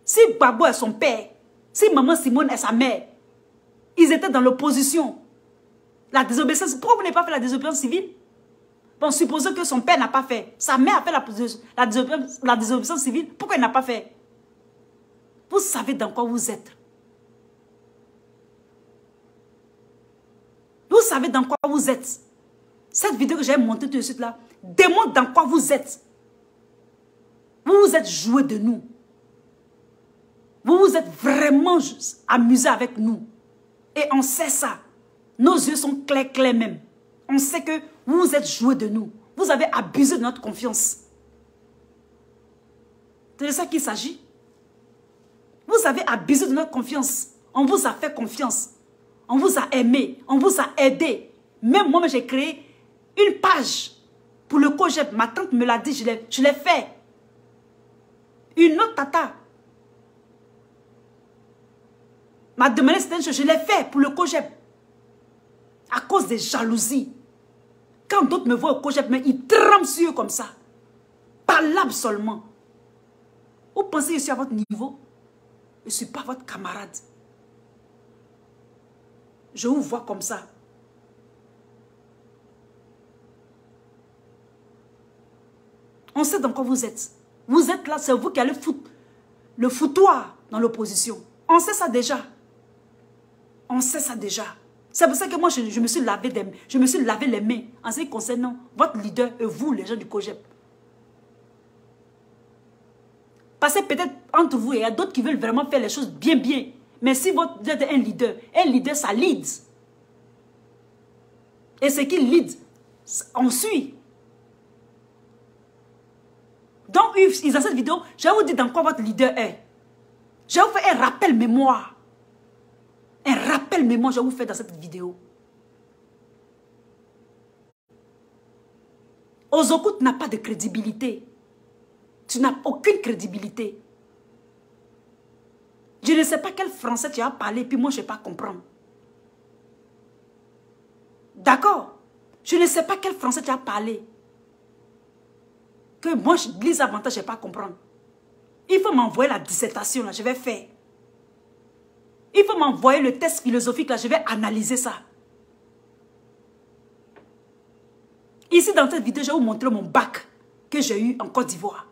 Si Gbagbo est son père, si Maman Simone est sa mère, ils étaient dans l'opposition. La désobéissance, pourquoi vous n'avez pas fait la désobéissance civile? Bon, supposons que son père n'a pas fait. Sa mère a fait la désobéissance civile. Pourquoi il n'a pas fait? Vous savez dans quoi vous êtes. Vous savez dans quoi vous êtes. Cette vidéo que j'ai montée tout de suite là démontre dans quoi vous êtes. Vous vous êtes joué de nous. Vous vous êtes vraiment amusé avec nous. Et on sait ça. Nos yeux sont clairs, clairs même. On sait que vous vous êtes joué de nous. Vous avez abusé de notre confiance. C'est de ça qu'il s'agit. Vous avez abusé de notre confiance. On vous a fait confiance. On vous a aimé. On vous a aidé. Même moi, j'ai créé une page pour le COJEP. Ma tante me l'a dit, je l'ai fait. Une autre tata m'a demandé certaines choses. Je l'ai fait pour le COJEP. À cause des jalousies. Quand d'autres me voient au COJEP, mais ils tremblent sur eux comme ça. Parlable seulement. Vous pensez que je suis à votre niveau? Je ne suis pas votre camarade. Je vous vois comme ça. On sait dans quoi vous êtes. Vous êtes là, c'est vous qui allez foutre le foutoir dans l'opposition. On sait ça déjà. On sait ça déjà. C'est pour ça que moi, je me suis lavé les mains en ce qui concerne votre leader et vous, les gens du COJEP. Parce que peut-être entre vous, il y a d'autres qui veulent vraiment faire les choses bien, bien. Mais si vous êtes un leader, ça lead. Et ce qui lead, on suit. Donc, dans cette vidéo, je vais vous dire dans quoi votre leader est. Je vais vous faire un rappel mémoire. Un rappel mémoire, je vais vous faire dans cette vidéo. Ozoku, tu n'as pas de crédibilité. Tu n'as aucune crédibilité. Je ne sais pas quel français tu as parlé, puis moi, je ne sais pas comprendre. D'accord? Je ne sais pas quel français tu as parlé. Que moi, je lis avantage, je ne sais pas comprendre. Il faut m'envoyer la dissertation, là, je vais faire. Il faut m'envoyer le test philosophique, là, je vais analyser ça. Ici, dans cette vidéo, je vais vous montrer mon bac que j'ai eu en Côte d'Ivoire.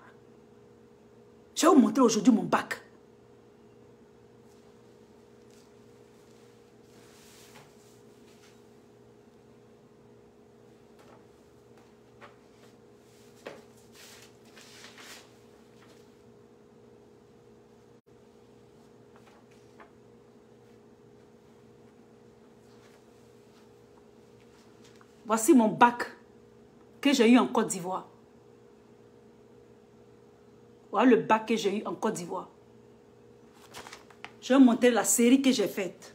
Je vais vous montrer aujourd'hui mon bac. Voici mon bac que j'ai eu en Côte d'Ivoire. Voilà le bac que j'ai eu en Côte d'Ivoire. Je vais vous montrer la série que j'ai faite.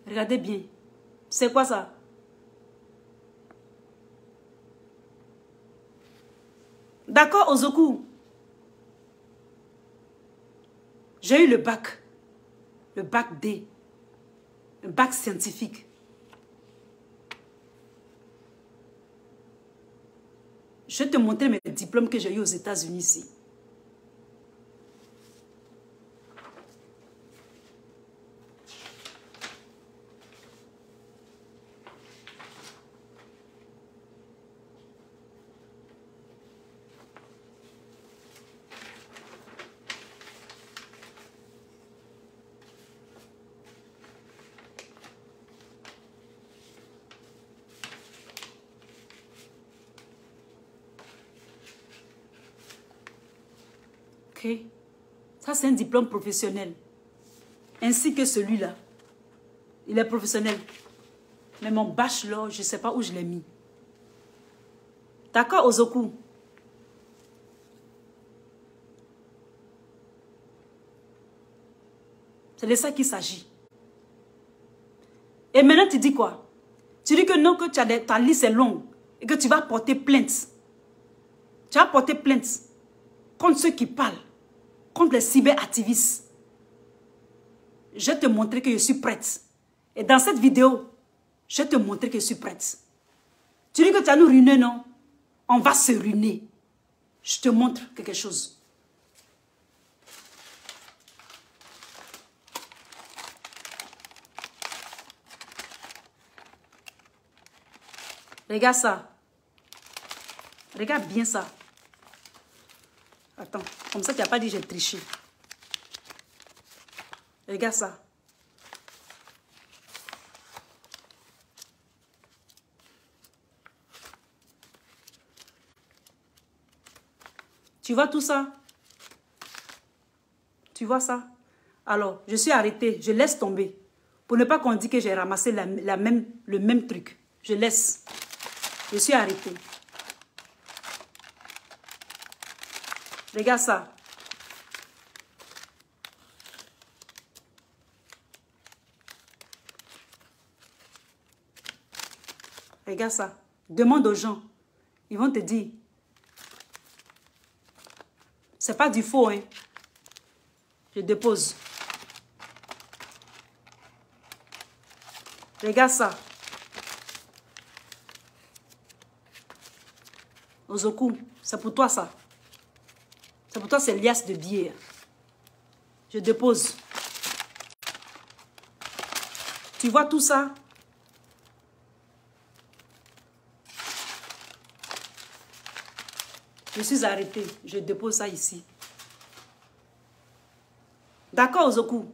Regardez bien. C'est quoi ça? D'accord, Ozoku. J'ai eu le bac D, un bac scientifique. Je vais te montrer mes diplômes que j'ai eu aux États-Unis ici. Ça, c'est un diplôme professionnel. Ainsi que celui-là. Il est professionnel. Mais mon bachelor, je ne sais pas où je l'ai mis. D'accord, Ozoku? C'est de ça qu'il s'agit. Et maintenant, tu dis quoi? Tu dis que non, que ta liste est longue et que tu vas porter plainte. Tu vas porter plainte contre ceux qui parlent, contre les cyberactivistes. Je vais te montrer que je suis prête. Et dans cette vidéo, je vais te montrer que je suis prête. Tu dis que tu vas nous ruiner, non? On va se ruiner. Je te montre quelque chose. Regarde ça. Regarde bien ça. Attends, comme ça tu n'as pas dit j'ai triché. Regarde ça. Tu vois tout ça? Tu vois ça? Alors, je suis arrêtée. Je laisse tomber. Pour ne pas qu'on dise que j'ai ramassé le même truc. Je laisse. Je suis arrêtée. Regarde ça. Regarde ça. Demande aux gens. Ils vont te dire. C'est pas du faux, hein. Je dépose. Regarde ça. Ozoku, c'est pour toi ça. C'est pour toi c'est liasse de bière. Je dépose. Tu vois tout ça? Je suis arrêtée. Je dépose ça ici. D'accord, Ozoku?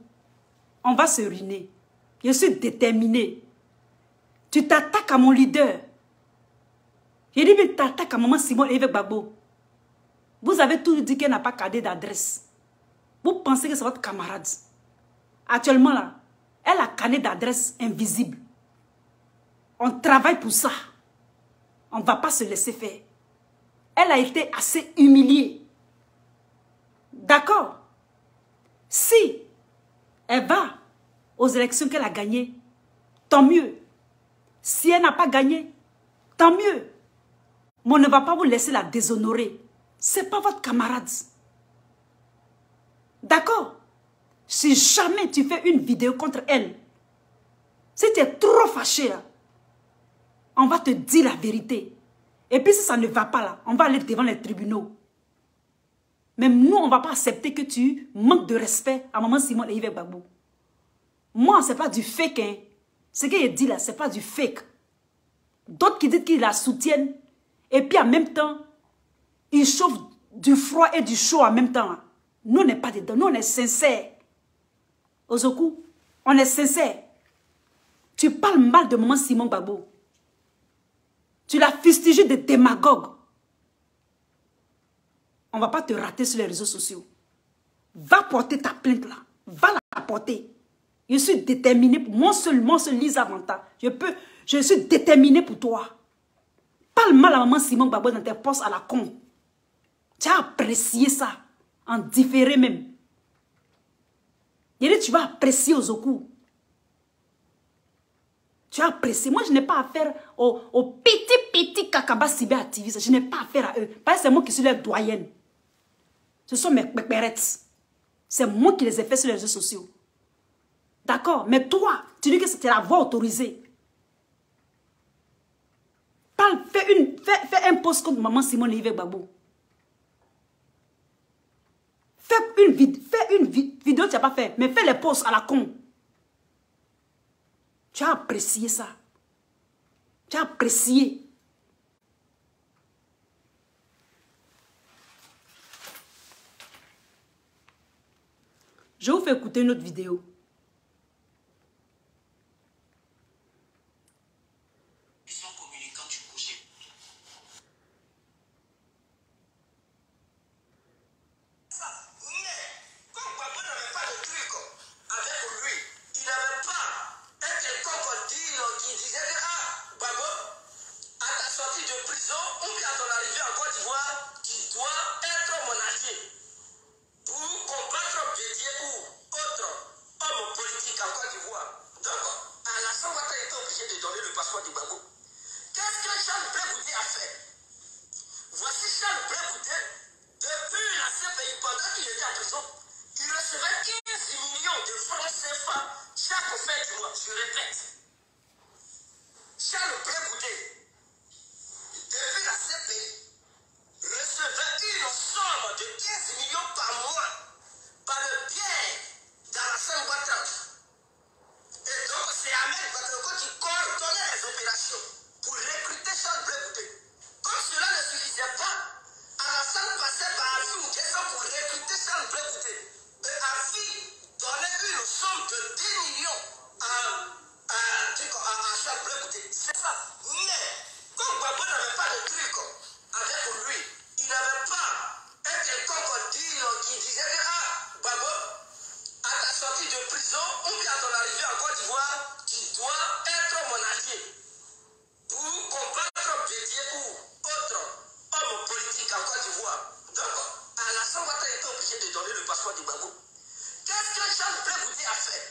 On va se ruiner. Je suis déterminée. Tu t'attaques à mon leader. Je dis, mais t'attaques à maman Simone Évêque Gbagbo. Vous avez tout dit qu'elle n'a pas cadé d'adresse. Vous pensez que c'est votre camarade. Actuellement, là, elle a cadé d'adresse invisible. On travaille pour ça. On ne va pas se laisser faire. Elle a été assez humiliée. D'accord? Si elle va aux élections qu'elle a gagnées, tant mieux. Si elle n'a pas gagné, tant mieux. Mais on ne va pas vous laisser la déshonorer. Ce n'est pas votre camarade. D'accord? Si jamais tu fais une vidéo contre elle, si tu es trop fâché, là, on va te dire la vérité. Et puis si ça ne va pas là, on va aller devant les tribunaux. Même nous, on ne va pas accepter que tu manques de respect à maman Simone et Évêque Gbagbo. Moi, ce n'est pas du fake. Hein. Ce qu'il dit là, ce n'est pas du fake. D'autres qui disent qu'ils la soutiennent. Et puis en même temps, ils chauffent du froid et du chaud en même temps. Nous, on n'est pas dedans. Nous, on est sincères. Ozoku, on est sincères. Tu parles mal de maman Simone Gbagbo. Tu l'as fustigé de démagogue. On ne va pas te rater sur les réseaux sociaux. Va porter ta plainte là. Va la porter. Je suis déterminée pour moi seul Lisa Vanta. Je suis déterminée pour toi. Parle mal à maman Simone Gbagbo dans tes postes à la con. Tu as apprécié ça. En différé même. Tu vas apprécier Ozoku. Tu as apprécié. Moi, je n'ai pas affaire aux petits kakaba cyber-activistes. Je n'ai pas affaire à eux. Parce que c'est moi qui suis leur doyenne. Ce sont mes péperettes. C'est moi qui les ai fait sur les réseaux sociaux. D'accord? Mais toi, tu dis que c'était la voix autorisée. Parle, fais un post contre maman Simone Évêque Gbagbo. Fais une vidéo, tu n'as pas fait. Mais fais les posts à la con. Tu as apprécié ça. Tu as apprécié. Je vous fais écouter une autre vidéo. Ils sont communicants du projet. Mais, comme Gbagbo n'avait pas de truc avec lui, il n'avait pas un quelconque qui disait que Gbagbo, à ta sortie de prison ou bien à ton arrivée en Côte d'Ivoire, tu dois être mon allié pour combattre Bédié ou autre homme politique en Côte d'Ivoire. Donc, à la fin, on va être obligé de donner le passeport du Gbagbo. Qu'est-ce que Charles Blé-Goudé a fait? Voici Charles Blé-Goudé, depuis la CPI, pendant qu'il était en prison, il recevait 15 millions de francs CFA chaque fin du mois. Je répète. Charles Blé-Goudé, depuis la CPI, recevait une somme de 15 millions par mois par le biais d'Alassane Ouattara. Et donc, c'est Ahmed Bakayoko qui coordonnait les opérations pour recruter Charles de 10 millions à chaque blé goûté. C'est ça. Mais, comme Gbagbo n'avait pas de truc avec lui, il n'avait pas un quelconque deal qui disait que, Gbagbo, à ta sortie de prison ou bien à ton arrivée en Côte d'Ivoire, tu dois être mon allié pour combattre Bédié ou autre homme politique en Côte d'Ivoire. Donc, Alassane Ouattara était obligé de donner le passeport de Gbagbo. Qu'est-ce que Charles Blé Goudé a fait?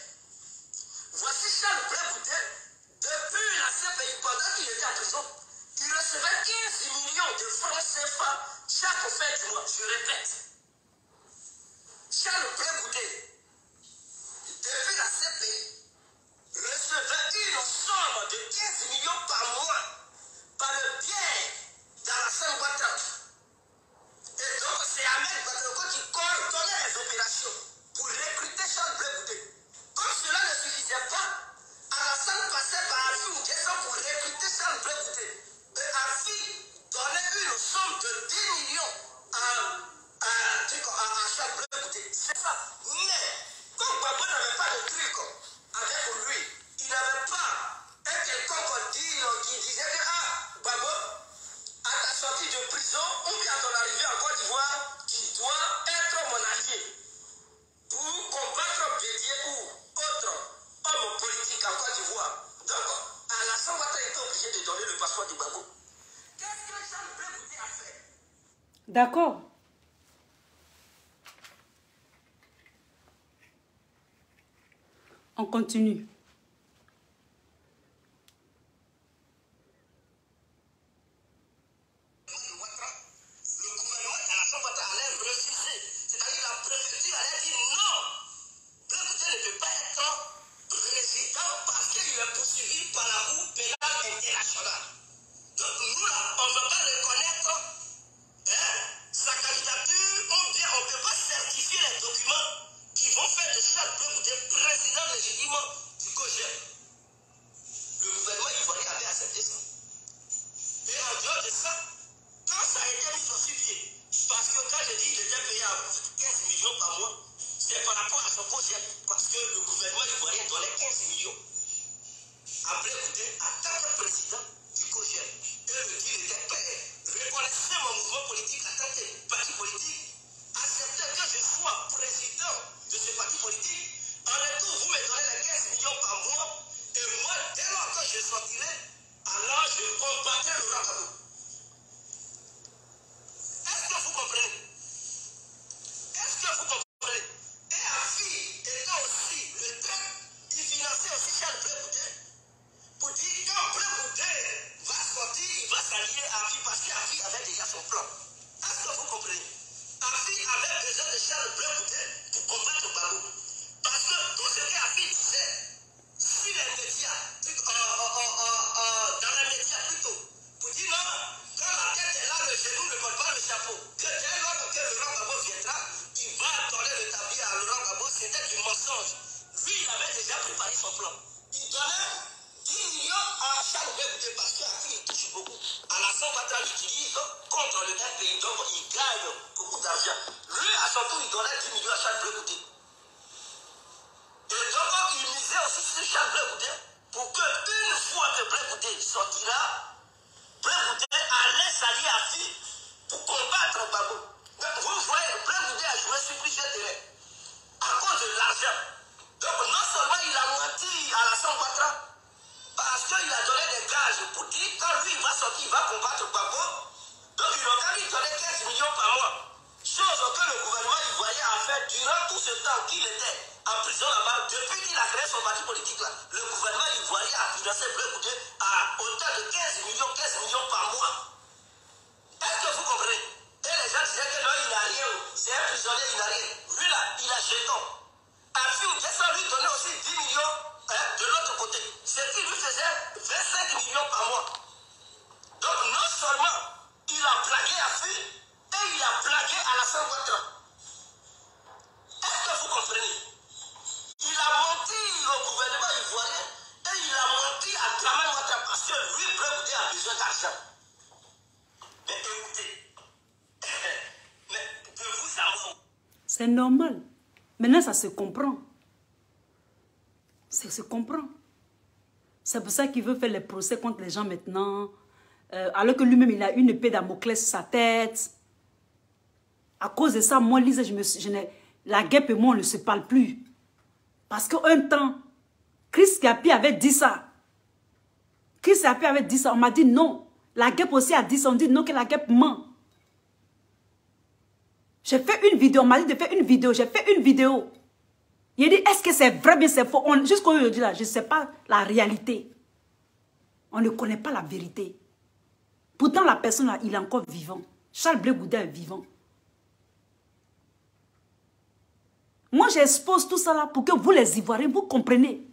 Voici Charles Blé Goudé, depuis la CPI, pendant qu'il était en prison, il recevait 15 millions de francs CFA chaque fin du mois. Je répète, Charles Blé Goudé, depuis la CPI, recevait une somme de 15 millions par mois par le biais d'Alassane Ouattara. Et donc, c'est Ahmed Bakayoko qui coordonnait les opérations pour recruter Charles Blé Goudé. Comme cela ne suffisait pas, Alassane passait par Afi Ouguesson pour recruter Charles Blé Goudé. Et Afi donnait une somme de 10 millions à Charles Blé Goudé. C'est ça. Mais, comme Gbagbo n'avait pas de truc avec lui, il n'avait pas un quelconque deal qui disait que, Gbagbo, à ta sortie de prison ou bien à ton arrivée en Côte d'Ivoire, tu dois être mon allié pour combattre Bédié ou autre homme politique en Côte d'Ivoire. Donc, Alassane Ouattara était obligé de donner le passeport de Gbagbo. Qu'est-ce que Charles Blé Goudé a fait? D'accord. On continue. C'est normal. Maintenant, ça se comprend. se comprend. C'est pour ça qu'il veut faire les procès contre les gens maintenant. Alors que lui-même, il a une épée Damoclès sur sa tête. À cause de ça, moi, Lisa, la guêpe et moi, on ne se parle plus. Parce qu'un temps, Chris Gapi avait dit ça. Chris Gapi avait dit ça. On m'a dit non. La guêpe aussi a dit ça. On dit non, que la guêpe ment. J'ai fait une vidéo. On m'a dit de faire une vidéo. J'ai fait une vidéo. Il a dit, est-ce que c'est vrai, bien c'est faux? Jusqu'à aujourd'hui, là, je ne sais pas la réalité. On ne connaît pas la vérité. Pourtant, la personne, là, il est encore vivant. Charles Blé Goudin est vivant. Moi, j'expose tout ça là pour que vous, les Ivoiriens, vous compreniez.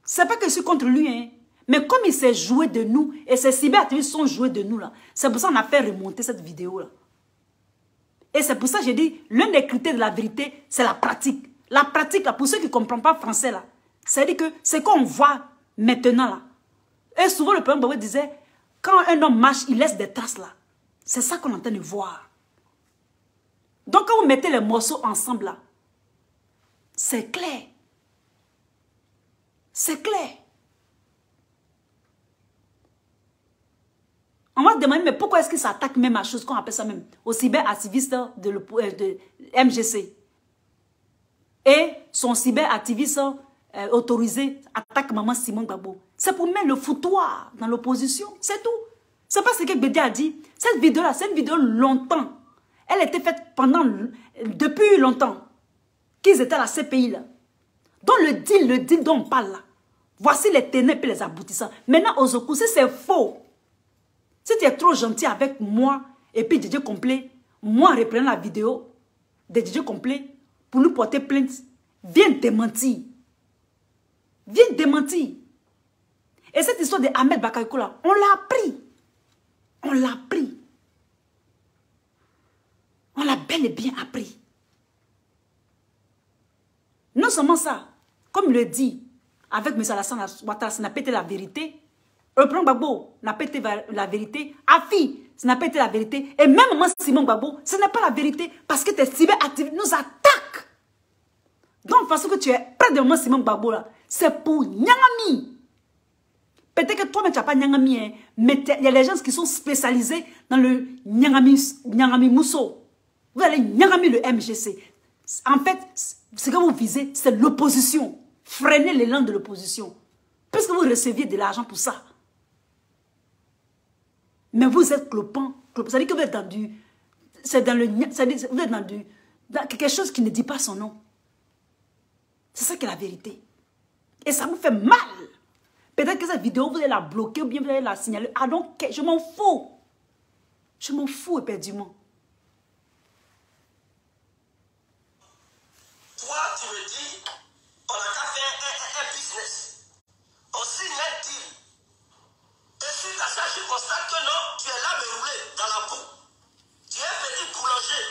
Ce n'est pas que je suis contre lui, hein. Mais comme il s'est joué de nous, et ces cyberactivistes sont joués de nous, là, c'est pour ça qu'on a fait remonter cette vidéo, là. Et c'est pour ça que j'ai dit, l'un des critères de la vérité, c'est la pratique. La pratique, là, pour ceux qui ne comprennent pas français, là, c'est-à-dire que c'est qu'on voit maintenant, là. Et souvent, le père Mboué disait, quand un homme marche, il laisse des traces, là. C'est ça qu'on est en train de voir. Donc, quand vous mettez les morceaux ensemble, là, c'est clair. C'est clair. On va se demander, mais pourquoi est-ce qu'ils s'attaquent même à chose qu'on appelle ça même, aux cyberactivistes de MGC. Et son cyberactiviste autorisé attaque maman Simone Gbagbo. C'est pour mettre le foutoir dans l'opposition, c'est tout. C'est pas ce que Bédé a dit. Cette vidéo-là, c'est une vidéo longtemps. Elle était faite depuis longtemps. Qu'ils étaient à la CPI là. Donc le deal dont on parle là. Voici les ténèbres et les aboutissants. Maintenant, Ozoku, si c'est faux, si tu es trop gentil avec moi et puis DJ Complet, moi reprenant la vidéo de DJ Complet pour nous porter plainte, viens démentir. Viens démentir. Et cette histoire de Ahmed Bakayoko là, on l'a appris. On l'a appris. On l'a bel et bien appris. Non seulement ça, comme il le dit, avec M. Alassane Ouattara, ça n'a pas été la vérité. Le président Gbagbo n'a pas été la vérité. Afi, ça n'a pas été la vérité. Et même moi, Simon Gbagbo, ce n'est pas la vérité parce que tes cyberactivistes nous attaquent. Donc, parce que tu es près de moi, Simon Gbagbo, là, c'est pour Nyangami. Peut-être que toi, tu n'as pas Nyangami, hein, mais il y a des gens qui sont spécialisés dans le Nyangami Mousso. Vous allez Nyangami le MGC. En fait, ce que vous visez, c'est l'opposition. Freiner l'élan de l'opposition. Puisque vous receviez de l'argent pour ça. Mais vous êtes clopant. C'est-à-dire que vous êtes dans du... C'est dans le... C'est-à-dire vous êtes dans quelque chose qui ne dit pas son nom. C'est ça qui est la vérité. Et ça vous fait mal. Peut-être que cette vidéo, vous allez la bloquer ou bien vous allez la signaler. Ah donc, je m'en fous. Je m'en fous éperdument. Toi, tu me dis, on a qu'à faire un business. Aussi net deal. Et suite à ça, je constate que non, tu es là me rouler dans la boue. Tu es petit boulanger.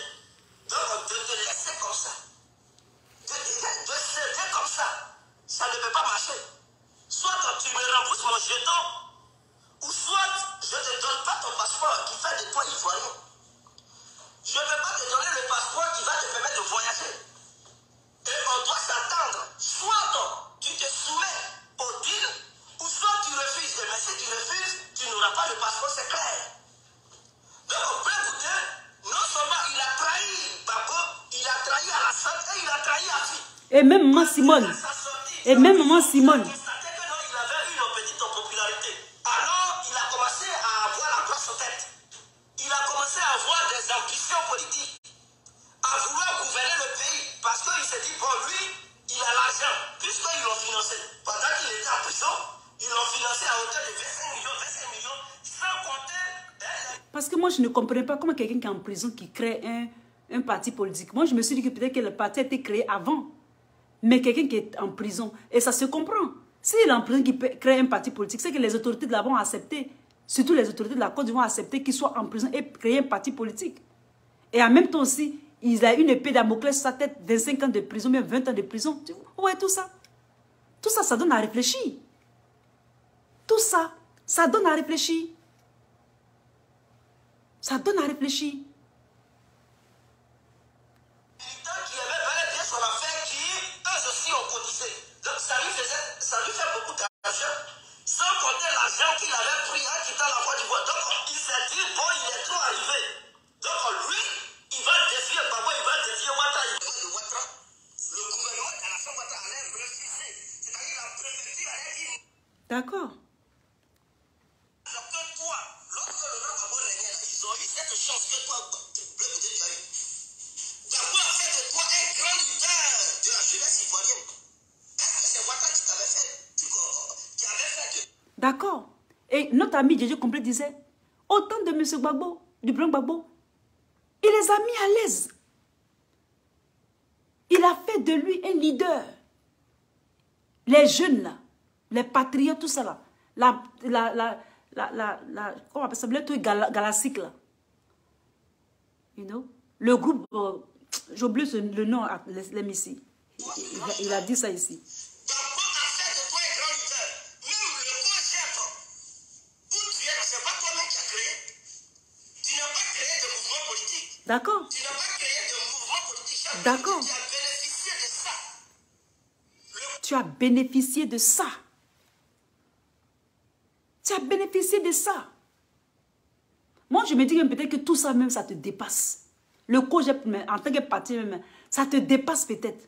Donc, de te laisser comme ça. De céder comme ça ne peut pas marcher. Soit tu me rembourses mon jeton, ou soit je ne te donne pas ton passeport qui fait de toi ivoirien. Je ne vais pas te donner le passeport qui va te permettre de voyager. Et on doit s'attendre. Soit tu te soumets au deal, ou soit tu refuses. Mais si tu refuses, tu n'auras pas le passeport, c'est clair. Donc on peut vous dire, non seulement il a trahi Babo, il a trahi Alassane et il a trahi Afi. Et même maman Simone. Et même maman Simone. Il avait une petite popularité. Alors il a commencé à avoir la place en tête. Il a commencé à avoir des ambitions politiques. À vouloir gouverner le pays. Parce qu'il s'est dit, bon, lui, il a l'argent. Puisqu'ils l'ont financé. Pendant qu'il était en prison, ils l'ont financé à hauteur de 25 millions, sans compter... Parce que moi, je ne comprenais pas comment quelqu'un qui est en prison, qui crée un parti politique. Moi, je me suis dit que peut-être que le parti a été créé avant. Mais quelqu'un qui est en prison, et ça se comprend. S'il est en prison, qui crée un parti politique, c'est que les autorités de là vont accepter. Surtout les autorités de la Côte d'Ivoire vont accepter qu'il soit en prison et créer un parti politique. Et en même temps aussi, il a une épée Damoclès sur sa tête, 25 ans de prison, même 20 ans de prison. Ouais, tout ça. Tout ça, ça donne à réfléchir. Tout ça, ça donne à réfléchir. Ça donne à réfléchir. Qui avait bien son affaire, qui eux aussi ont cotisé. Donc ça lui faisait D'accord. Alors que toi, lorsque le roi Gbagbo régnait, ils ont eu cette chance que toi, tu as eu. Gbagbo a fait de toi un grand leader de la jeunesse ivoirienne. C'est Ouattara qui t'avait fait, qui avait fait. D'accord. Et notre ami Djedje Complet disait, autant de M. Gbagbo, du président Gbagbo, il les a mis à l'aise. Il a fait de lui un leader. Les jeunes là, les patriotes, tout ça là, comment on appelle ça, le truc galactique là. You know? Le groupe, j'oublie le nom, l'aime ici. Il a dit ça ici. Gbagbo a fait de toi un grand leader. Même le concept où tu es, c'est pas toi-même qui as créé. Tu n'as pas créé de mouvement politique. D'accord. Tu n'as pas créé de mouvement politique. D'accord. Tu as bénéficié de ça. Tu as bénéficié de ça. Tu as bénéficié de ça. Moi, je me dis que peut-être que tout ça même, ça te dépasse. Le COJEP, en tant que parti même, ça te dépasse peut-être.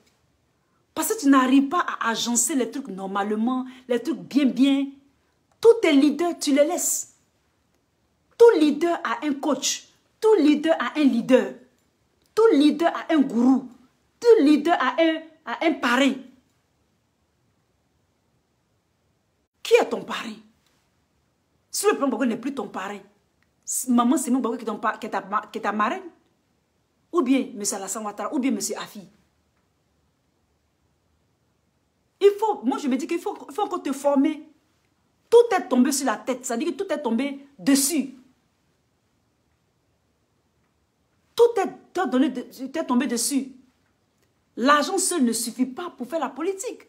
Parce que tu n'arrives pas à agencer les trucs normalement, les trucs bien. Tous tes leaders, tu les laisses. Tout leader a un coach. Tout leader a un leader. Tout leader a un gourou. Tout leader a un parrain. Qui est ton parrain? Si le président Gbagbo n'est plus ton parrain, maman c'est mon Gbagbo qui est ta marraine, ou bien M. Alassane Ouattara, ou bien M. Afi. Il faut, moi je me dis qu'il faut encore te former. Tout est tombé sur la tête, ça veut dire que tout est tombé dessus. Tout est tombé dessus. L'argent seul ne suffit pas pour faire la politique.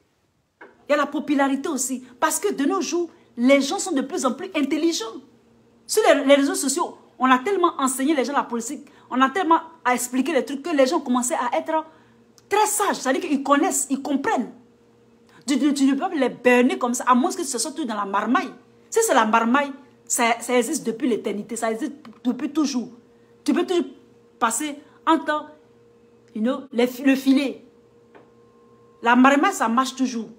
Il y a la popularité aussi. Parce que de nos jours, les gens sont de plus en plus intelligents. Sur les réseaux sociaux, on a tellement enseigné les gens la politique, on a tellement expliqué les trucs que les gens commençaient à être très sages. C'est-à-dire qu'ils connaissent, ils comprennent. Tu ne peux pas les berner comme ça, à moins que ce soit tout dans la marmaille. Si c'est la marmaille, ça existe depuis l'éternité, ça existe depuis toujours. Tu peux toujours passer entre le filet. La marmaille, ça marche toujours.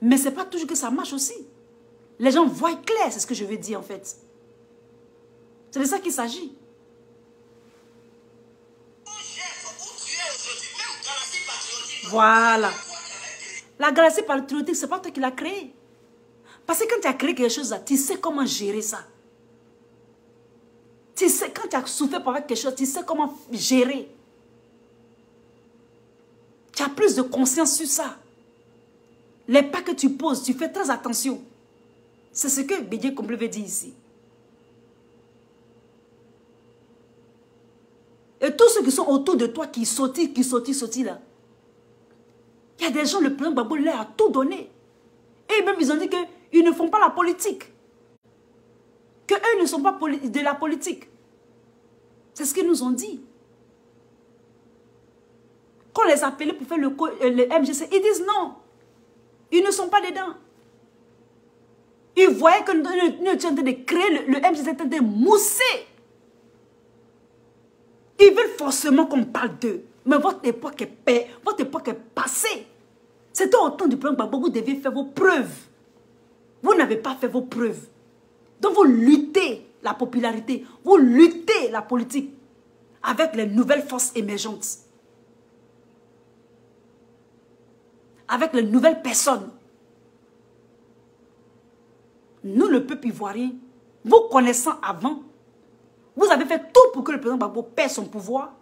Mais ce n'est pas toujours que ça marche aussi. Les gens voient clair, c'est ce que je veux dire en fait. C'est de ça qu'il s'agit. Voilà. La galaxie patriotique, ce n'est pas toi qui l'as créée. Parce que quand tu as créé quelque chose, tu sais comment gérer ça. Tu sais, quand tu as souffert pour quelque chose, tu sais comment gérer. Tu as plus de conscience sur ça. Les pas que tu poses, tu fais très attention. C'est ce que Djedje Complet veut dire ici. Et tous ceux qui sont autour de toi, qui sautillent là. Il y a des gens, le président Gbagbo leur a tout donné. Et même ils ont dit qu'ils ne font pas la politique. Qu'eux ne sont pas de la politique. C'est ce qu'ils nous ont dit. Quand on les appelait pour faire le MGC, ils disent non. Ils ne sont pas dedans. Ils voyaient que nous étions en train de créer le MGC, en train de mousser. Ils veulent forcément qu'on parle d'eux. Mais votre époque est passée. C'était au temps du président Gbagbo, vous deviez faire vos preuves. Vous n'avez pas fait vos preuves. Donc vous luttez la popularité, vous luttez la politique avec les nouvelles forces émergentes. Avec les nouvelles personnes. Nous, le peuple ivoirien, vous connaissant avant, vous avez fait tout pour que le président Gbagbo perde son pouvoir.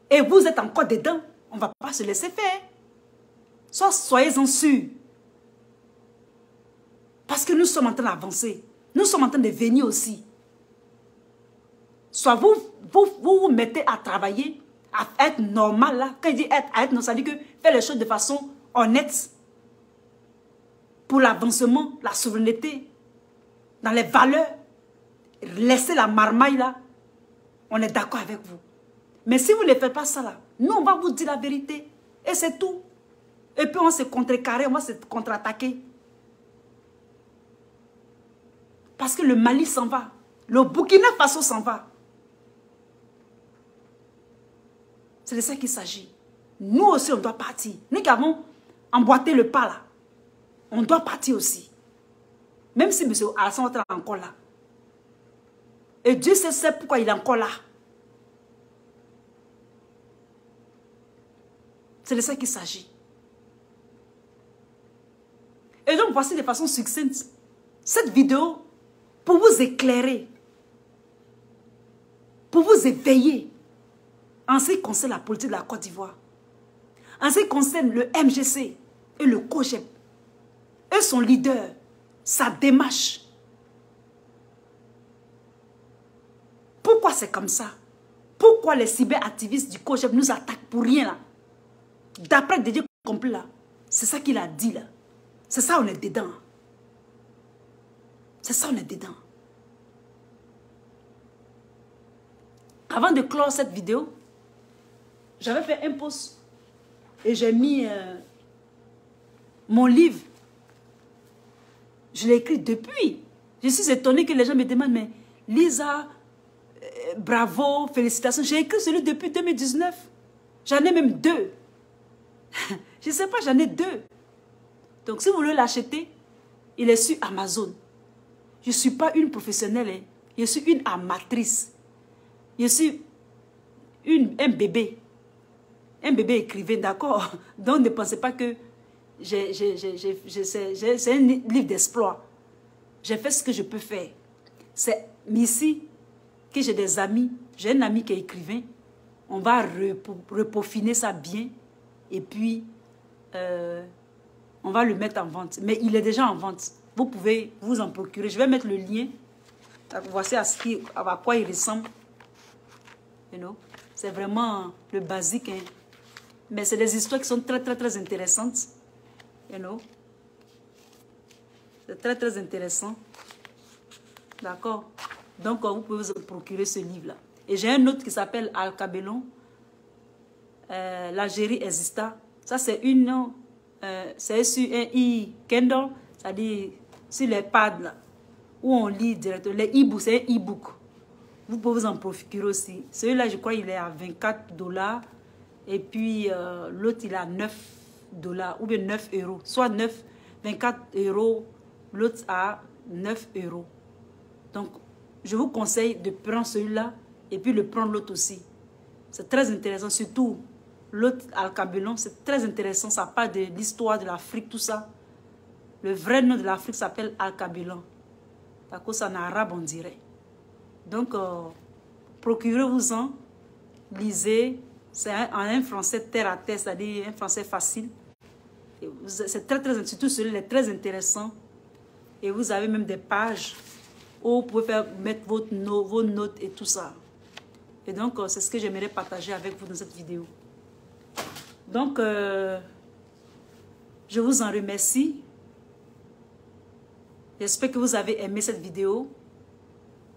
Et vous êtes encore dedans. On ne va pas se laisser faire. Soyez-en sûrs. Parce que nous sommes en train d'avancer. Nous sommes en train de venir aussi. Soit vous mettez à travailler, à être normal là. Quand je dis être normal, ça veut dire que faire les choses de façon honnête. Pour l'avancement, la souveraineté, dans les valeurs. Laissez la marmaille là. On est d'accord avec vous. Mais si vous ne faites pas ça là, nous on va vous dire la vérité. Et c'est tout. Et puis on se contrecarrer, on va se contre-attaquer. Parce que le Mali s'en va. Le Burkina Faso s'en va. C'est de ça qu'il s'agit. Nous aussi on doit partir. Nous qui avons emboîté le pas là. On doit partir aussi. Même si M. Alassane Ouattara est encore là. Et Dieu sait pourquoi il est encore là. C'est de ça qu'il s'agit. Et donc, voici de façon succincte cette vidéo pour vous éclairer, pour vous éveiller en ce qui concerne la politique de la Côte d'Ivoire, en ce qui concerne le MGC et le COJEP, et son leader, sa démarche. Pourquoi c'est comme ça? Pourquoi les cyberactivistes du COJEP nous attaquent pour rien là? D'après Didier Complet là, c'est ça qu'il a dit là. C'est ça, on est dedans. C'est ça, on est dedans. Avant de clore cette vidéo, j'avais fait un post et j'ai mis mon livre. Je l'ai écrit depuis. Je suis étonnée que les gens me demandent, mais Lisa, bravo, félicitations. J'ai écrit celui depuis 2019. J'en ai même 2. Je ne sais pas, j'en ai 2. Donc, si vous voulez l'acheter, il est sur Amazon. Je ne suis pas une professionnelle, hein. Je suis une amatrice. Je suis un bébé. Un bébé écrivain, d'accord? Donc, ne pensez pas que c'est un livre d'exploit. J'ai fait ce que je peux faire. C'est ici que j'ai des amis. J'ai un ami qui est écrivain. On va repeaufiner ça bien. Et puis, on va le mettre en vente. Mais il est déjà en vente. Vous pouvez vous en procurer. Je vais mettre le lien. Voici à quoi il ressemble. You know? C'est vraiment le basique. Hein? Mais c'est des histoires qui sont très, très, très intéressantes. You know? C'est très, très intéressant. D'accord? Donc, vous pouvez vous procurer ce livre-là. Et j'ai un autre qui s'appelle Al-Kabelon. L'Algérie exista. Ça, c'est une... c'est sur un e-Kindle, c'est-à-dire sur les pads là, où on lit directement. Les e-books, c'est un e-book. Vous pouvez vous en procurer aussi. Celui-là, je crois, il est à 24 $. Et puis, l'autre, il est à 9 $, ou bien 9 €. Soit 24 €, l'autre à 9 €. Donc, je vous conseille de prendre celui-là et puis de prendre l'autre aussi. C'est très intéressant, surtout l'autre Al-Kabelon, c'est très intéressant. Ça parle de l'histoire de l'Afrique, tout ça. Le vrai nom de l'Afrique s'appelle Al-Kabelon. D'accord, c'est en arabe, on dirait. Donc, procurez-vous-en, lisez. C'est en un français terre à terre, c'est-à-dire un français facile. C'est très, très, surtout celui-là est très intéressant. Et vous avez même des pages où vous pouvez mettre vos notes et tout ça. Et donc, c'est ce que j'aimerais partager avec vous dans cette vidéo. Donc, je vous en remercie. J'espère que vous avez aimé cette vidéo.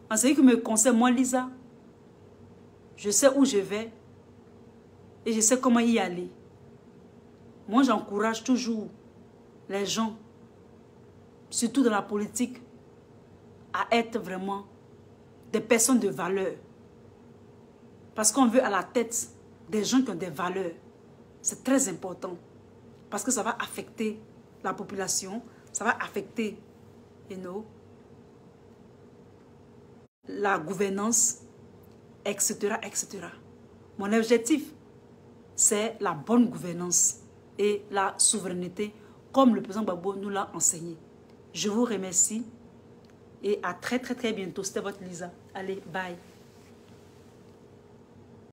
En ce qui me concerne, moi, Lisa, je sais où je vais et je sais comment y aller. Moi, j'encourage toujours les gens, surtout dans la politique, à être vraiment des personnes de valeur. Parce qu'on veut à la tête des gens qui ont des valeurs. C'est très important. Parce que ça va affecter la population. Ça va affecter, la gouvernance, etc., etc. Mon objectif, c'est la bonne gouvernance et la souveraineté, comme le président Gbagbo nous l'a enseigné. Je vous remercie et à très, très, très bientôt. C'était votre Lisa. Allez, bye.